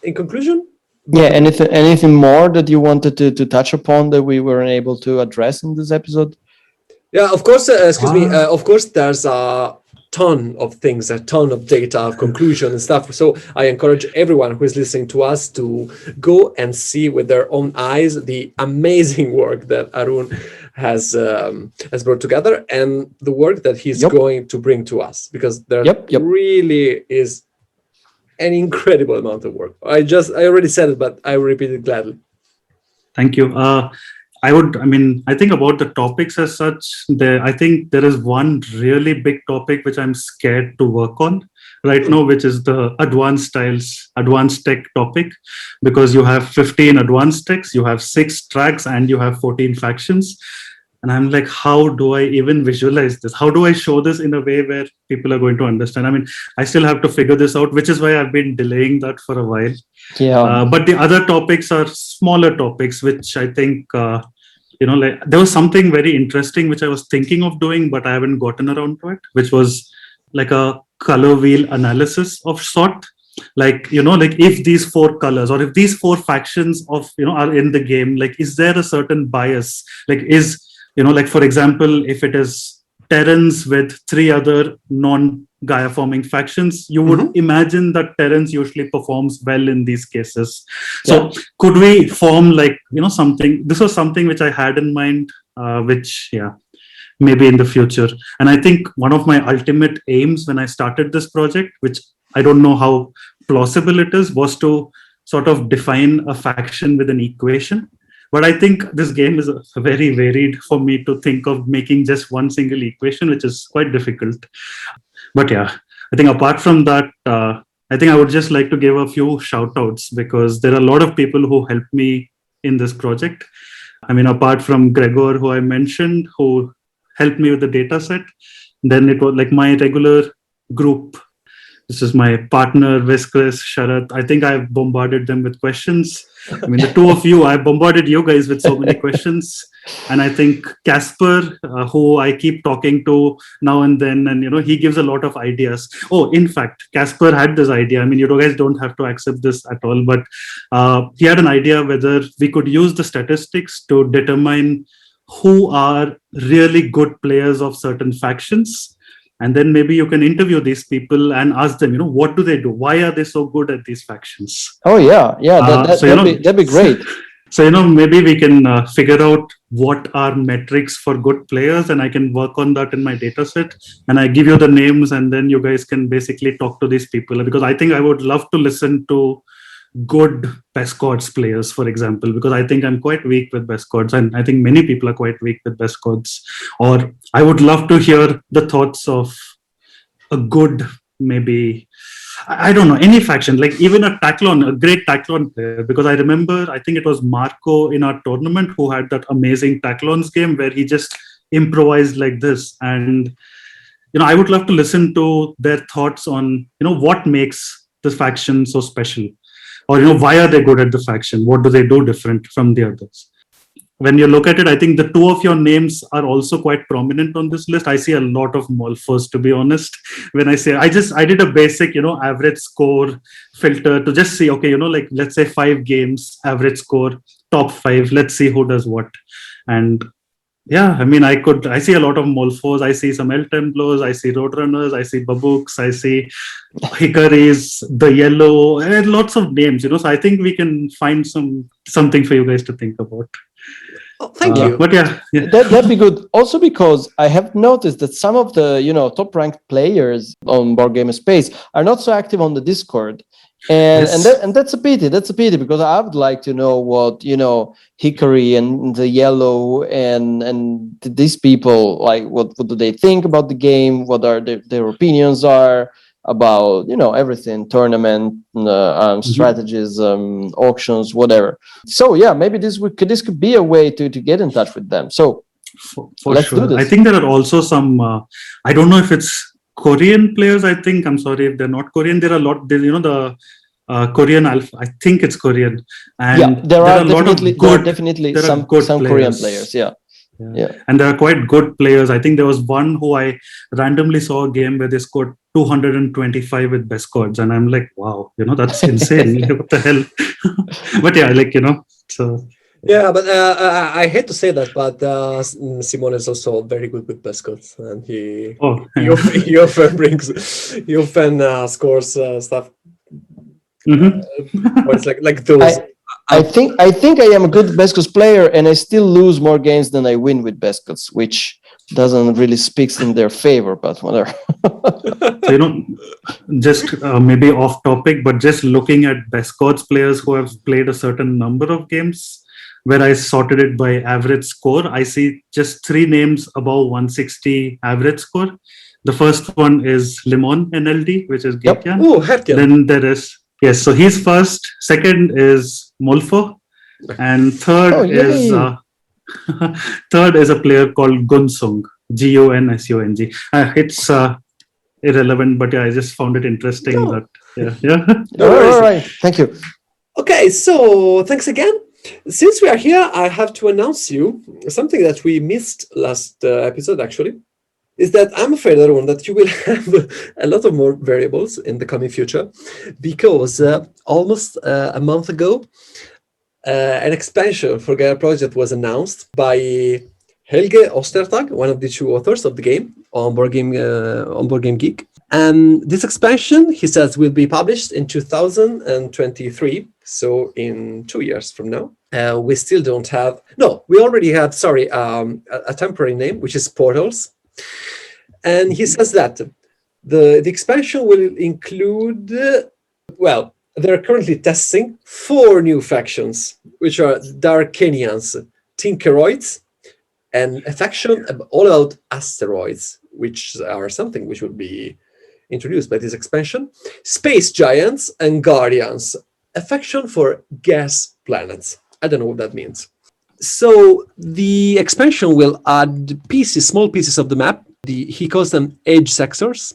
in conclusion? Yeah, anything more that you wanted to touch upon that we weren't able to address in this episode? Yeah, of course, excuse me. Of course, there's a ton of things, a ton of data, conclusion and stuff. So I encourage everyone who is listening to us to go and see with their own eyes the amazing work that Arun has brought together, and the work that he's going to bring to us, because there really is an incredible amount of work. I already said it, but I will repeat it gladly. Thank you. I think about the topics as such, I think there is one really big topic which I'm scared to work on right now, which is the advanced tech topic, because you have 15 advanced techs, you have 6 tracks, and you have 14 factions. And I'm like, how do I even visualize this? How do I show this in a way where people are going to understand? I mean, I still have to figure this out, which is why I've been delaying that for a while. Yeah. But the other topics are smaller topics, which I think, like there was something very interesting which I was thinking of doing, but I haven't gotten around to it, which was like a color wheel analysis of sort. Like, like if these 4 colors or if these 4 factions of, are in the game, like, is there a certain bias? Like, like, for example, if it is Terrans with 3 other non-Gaia forming factions, you would imagine that Terrans usually performs well in these cases. So could we form like, something? This was something which I had in mind, which, maybe in the future. And I think one of my ultimate aims when I started this project, which I don't know how plausible it is, was to sort of define a faction with an equation. But I think this game is very varied for me to think of making just one single equation, which is quite difficult. But I think apart from that, I think I would just like to give a few shout outs, because there are a lot of people who helped me in this project. I mean, apart from Gregor, who I mentioned, who helped me with the data set, then it was like my regular group. This is my partner, Viskris, Sharat. I think I've bombarded them with questions. I mean, the 2 of you, I bombarded you guys with so many questions. And I think Casper, who I keep talking to now and then, and, he gives a lot of ideas. Oh, in fact, Casper had this idea. I mean, you guys don't have to accept this at all, but he had an idea whether we could use the statistics to determine who are really good players of certain factions. And then maybe you can interview these people and ask them, what do they do? Why are they so good at these factions? Oh, yeah. That'd be great. So, maybe we can figure out what are metrics for good players, and I can work on that in my data set. And I give you the names, and then you guys can basically talk to these people, because I think I would love to listen to good best chords players, for example, because I think I'm quite weak with best chords, and I think many people are quite weak with best chords. Or I would love to hear the thoughts of a good, maybe, I don't know, any faction, like even a great Taclon player, because I remember, I think it was Marco in our tournament who had that amazing Taclons game where he just improvised like this. And, I would love to listen to their thoughts on, what makes the faction so special. Or, why are they good at the faction? What do they do different from the others? When you look at it, I think the 2 of your names are also quite prominent on this list. I see a lot of Molfos, to be honest. When I say, I did a basic, average score filter to just see, okay, like let's say 5 games, average score, top 5, let's see who does what. And I mean, I see a lot of Molfos, I see some El Templos, I see Roadrunners, I see Babuks, I see Hikaris, the Yellow, and lots of names, so I think we can find something for you guys to think about. Oh, thank you. But That'd be good. Also, because I have noticed that some of the top ranked players on Board Game Space are not so active on the Discord, and that's a pity. That's a pity, because I would like to know what Hikari and the Yellow and these people, like what do they think about the game? What are their opinions are about everything, tournament, strategies, auctions, whatever. So maybe this could be a way to get in touch with them. So for let's sure. do this. I think there are also some I don't know if it's Korean players. I'm sorry if they're not Korean. There are a lot, the Korean Alpha, I think it's Korean, and there are a lot of good, definitely there are some good Korean players. Yeah. And there are quite good players. I think there was one who I randomly saw a game where they scored 225 with best chords, and I'm like, wow, that's insane. What the hell? But so. Yeah, but I hate to say that, but Simon is also very good with best chords, and he often scores stuff. Points like those. I think I am a good best chords player, and I still lose more games than I win with best chords, which doesn't really speaks in their favor, but whatever. So, just maybe off topic, but just looking at best chords players who have played a certain number of games, where I sorted it by average score, I see just 3 names above 160 average score. The first one is Limon NLD, which is Yep. Gekian. Oh, Heftian. Then there is, yes, so he's first. Second is Molfo. And third is third is a player called Gunsung, Gunsung. It's irrelevant, but yeah, I just found it interesting No. that yeah. All right. Thank you. Okay, so thanks again. Since we are here, I have to announce you something that we missed last episode, actually, is that I'm afraid, Arun, that you will have a lot of more variables in the coming future, because almost a month ago, an expansion for Gaia Project was announced by Helge Ostertag, one of the 2 authors of the game on Board Game Geek. And this expansion, he says, will be published in 2023, so in 2 years from now. We still don't have, no, we already have, a temporary name, which is Portals. And he says that the expansion will include, they're currently testing 4 new factions, which are Darkanians, Tinkeroids, and a faction all about asteroids, which are something which would be introduced by this expansion, Space Giants, and Guardians, a faction for gas planets. I don't know what that means. So the expansion will add small pieces of the map. He calls them edge sectors.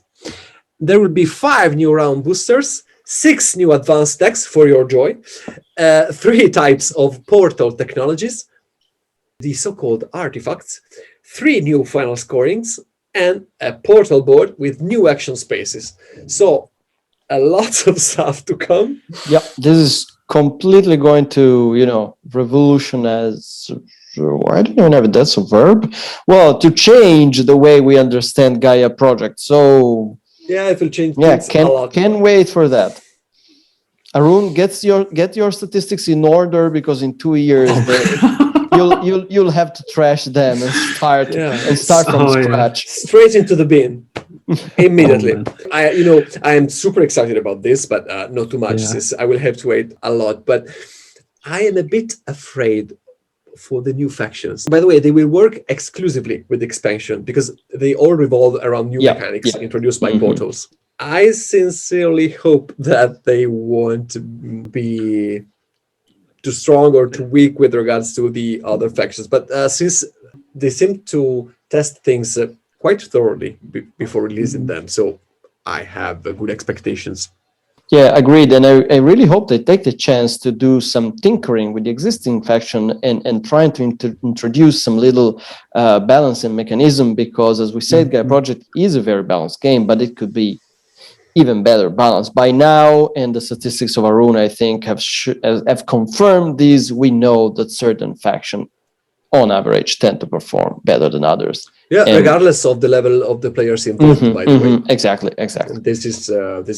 There will be 5 new round boosters, 6 new advanced decks for your joy, 3 types of portal technologies, the so-called artifacts, 3 new final scorings, and a portal board with new action spaces. So a lot of stuff to come. Yeah, this is completely going to, revolutionize. I don't even know if that's a verb. Well, to change the way we understand Gaia Project. So yeah, it will change. Yeah, a lot. Can wait for that. Arun, get your statistics in order, because in 2 years you'll have to trash them and start from scratch. Straight into the bin. Immediately. I am super excited about this, but not too much, since I will have to wait a lot. But I am a bit afraid for the new factions. By the way, they will work exclusively with expansion, because they all revolve around new mechanics introduced by portals. I sincerely hope that they won't be too strong or too weak with regards to the other factions. But since they seem to test things quite thoroughly before releasing them, so I have good expectations. Yeah, agreed. And I really hope they take the chance to do some tinkering with the existing faction and trying to introduce some little balancing mechanism, because, as we said, Gaia Project is a very balanced game, but it could be even better balanced. By now, and the statistics of Arun, I think, have confirmed this. We know that certain factions, on average, tend to perform better than others. Yeah, regardless of the level of the players involved, by the way. Exactly. This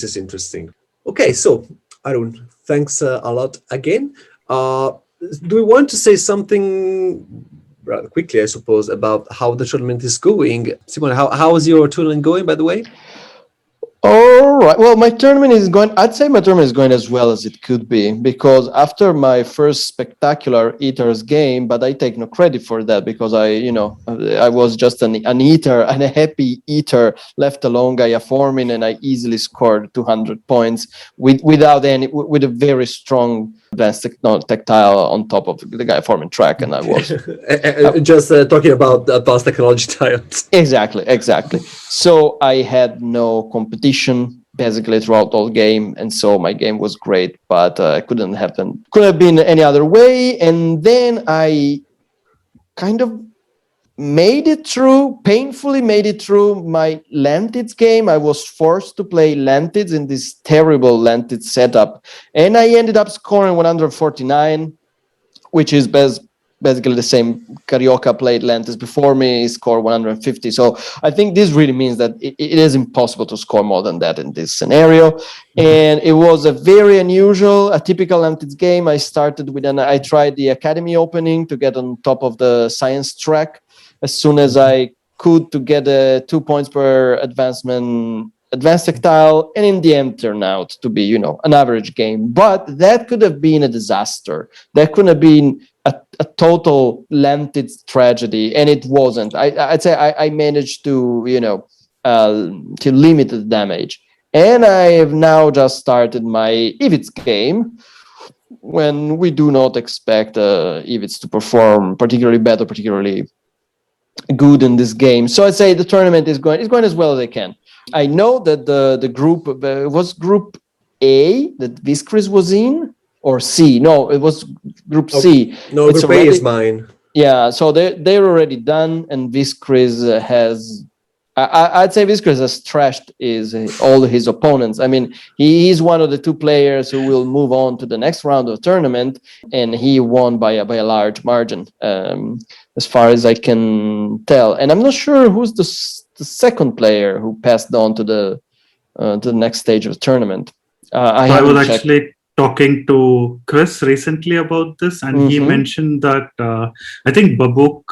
is interesting. Okay, so Arun, thanks a lot again. Do we want to say something rather quickly, I suppose, about how the tournament is going? Simone, how is your tournament going, by the way? All right. Well, I'd say my tournament is going as well as it could be, because after my first spectacular Eaters game, but I take no credit for that, because I was just an eater and a happy eater left alone Gaia forming, and I easily scored 200 points with a very strong advanced tactile on top of the Gaia forming track, and I was just talking about advanced technology tiles. Exactly. So I had no competition basically throughout all game, and so my game was great, but couldn't have been any other way. And then I kind of painfully made it through my Lantids game. I was forced to play Lantids in this terrible Lantids setup, and I ended up scoring 149, which is basically the same. Carioca played Lantids before me, he scored 150. So I think this really means that it is impossible to score more than that in this scenario. And it was a very unusual, a typical Lantids game. I tried the Academy opening to get on top of the science track as soon as I could, to get 2 points per advanced tactile, and in the end turned out to be, an average game. But that could have been a disaster. That could have been a total landed tragedy, and it wasn't. I'd say I managed to, to limit the damage. And I have now just started my EVITS game, when we do not expect EVITS to perform particularly bad or particularly good in this game. So I'd say the tournament is going as well as I can. I know that the group was Group A that Viscris was in, or C. No, it was Group C. No, It's Group A is mine. Yeah, so they're already done, and Viscris has. I'd say Viscris has trashed all his opponents. I mean, he is one of the two players who will move on to the next round of the tournament, and he won by a large margin, as far as I can tell. And I'm not sure who's the second player who passed on to the next stage of the tournament. I was actually talking to Chris recently about this, and he mentioned that I think Babuk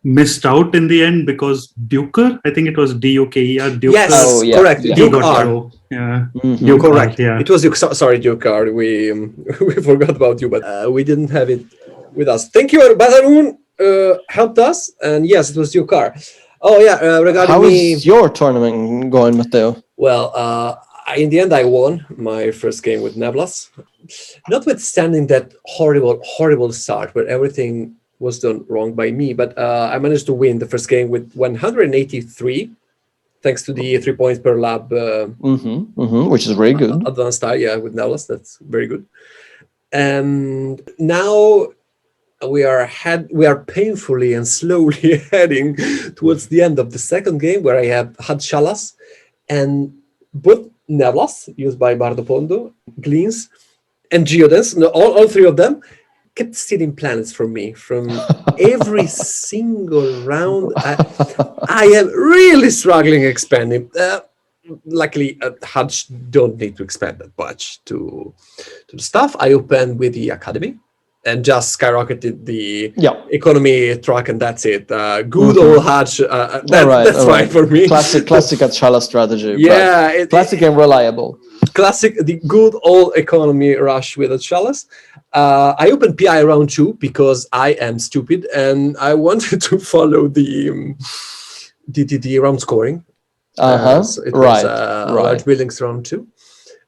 missed out in the end because Duker, I think it was Duker. Duker. Yes, correct. Yeah. Duker. Yeah. You're correct. Yeah. It was sorry, Duker. We forgot about you, but we didn't have it with us. Thank you, Arun helped us, and yes, it was Duker. Oh yeah, regarding how me, is your tournament going, Matteo? Well, in the end, I won my first game with Neblas, notwithstanding that horrible start where everything was done wrong by me, but I managed to win the first game with 183, thanks to the 3 points per lab, which is very good. Advanced style, yeah, with Neblas, that's very good. And now we are painfully and slowly heading towards the end of the second game, where I have had Shalas and both Neblas used by Bardopondo, Gleans, and GEODEN'S. No, all three of them kept stealing planets from me from every single round. I am really struggling expanding. Luckily, Hutch don't need to expand that much to the stuff. I opened with the Academy and just skyrocketed the economy track, and that's it. Good old Hutch. That's fine for me. Classic Atshala strategy. Yeah, classic and reliable. Classic, the good old economy rush with Atshalas. I opened PI round 2 because I am stupid and I wanted to follow the round scoring. So it was large buildings round 2.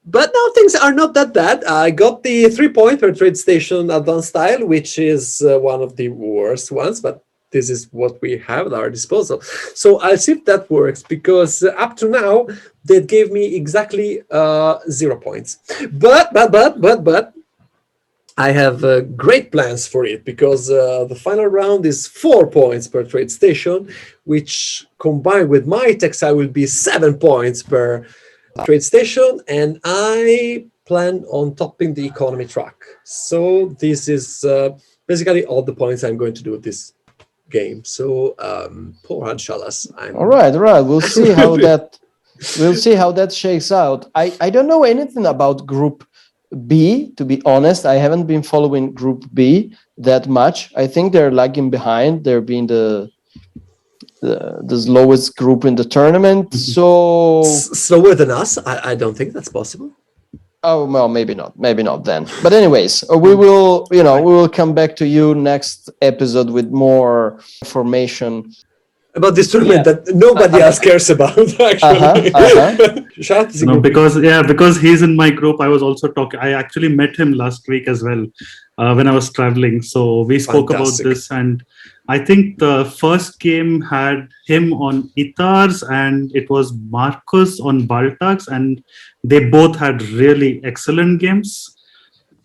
But now things are not that bad. I got the 3 point per trade station advanced style, which is one of the worst ones, but this is what we have at our disposal. So I'll see if that works, because up to now, they gave me exactly 0 points. But I have great plans for it, because the final round is 4 points per trade station, which combined with my textile will be 7 points per trade station, and I plan on topping the economy track. So this is basically all the points I'm going to do this game. So poor Anshalas. All right. We'll see how that shakes out. I don't know anything about Group B, to be honest. I haven't been following Group B that much. I think they're lagging behind. They're being the slowest group in the tournament. So slower than us? I don't think that's possible. Oh well, maybe not then. But anyways, we will come back to you next episode with more information about this tournament that nobody else cares about. Actually, no, because he's in my group. I was also talking. I actually met him last week as well when I was traveling. So we spoke about this, and I think the first game had him on Ithars and it was Marcus on Baltax, and they both had really excellent games.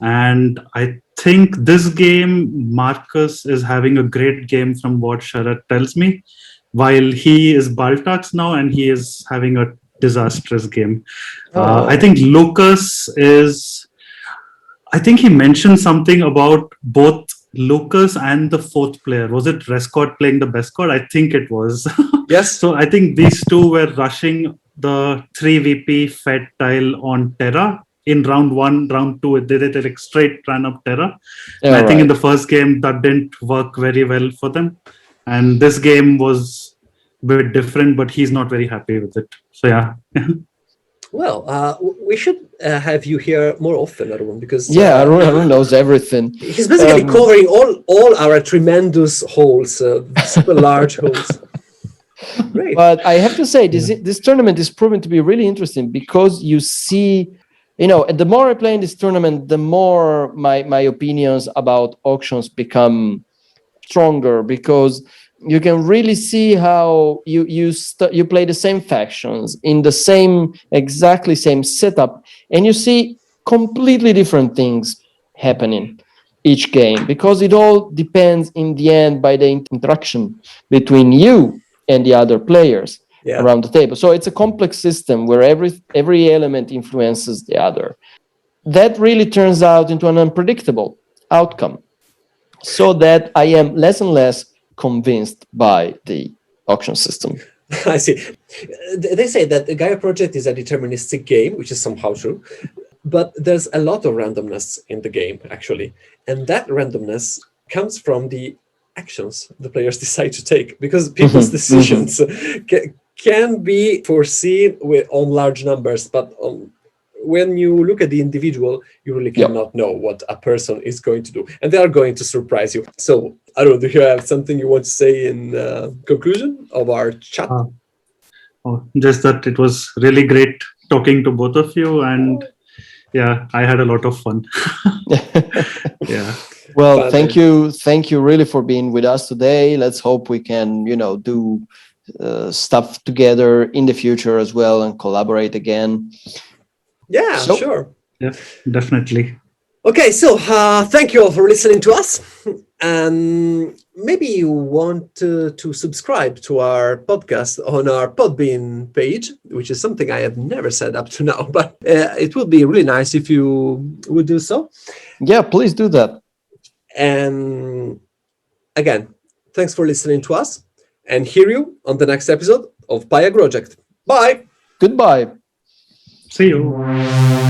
And I think this game, Marcus is having a great game from what Sharat tells me, while he is Baltax now and he is having a disastrous game. I think Lucas is, I think he mentioned something about both Lucas and the fourth player. Was it Rescott playing the best card? I think it was. Yes. So I think these two were rushing the 3 VP Fed tile on Terra in round 1, round 2. They did like straight ran up Terra. And I think in the first game that didn't work very well for them. And this game was a bit different, but he's not very happy with it. So yeah. Well, we should have you here more often, Arun, because Arun knows everything. he's basically covering all our tremendous holes, super large holes. Great. But I have to say, this tournament is proven to be really interesting because you see, the more I play in this tournament, the more my opinions about auctions become stronger, because you can really see how you play the same factions in the exactly same setup, and you see completely different things happening each game, because it all depends in the end by the interaction between you and the other players around the table. So it's a complex system where every element influences the other. That really turns out into an unpredictable outcome, so that I am less and less convinced by the auction system. I see. They say that the Gaia Project is a deterministic game, which is somehow true, but there's a lot of randomness in the game, actually. And that randomness comes from the actions the players decide to take, because people's decisions can be foreseen on large numbers, but when you look at the individual, you really cannot know what a person is going to do, and they are going to surprise you. So, Arun, do you have something you want to say in conclusion of our chat? Just that it was really great talking to both of you, and I had a lot of fun. Well, thank you really for being with us today. Let's hope we can, do stuff together in the future as well and collaborate again. Sure. Yeah, definitely. Okay, so thank you all for listening to us. And maybe you want to subscribe to our podcast on our Podbean page, which is something I have never said up to now, but it would be really nice if you would do so. Yeah, please do that. And again, thanks for listening to us, and hear you on the next episode of Paia Groject. Bye. Goodbye. See you.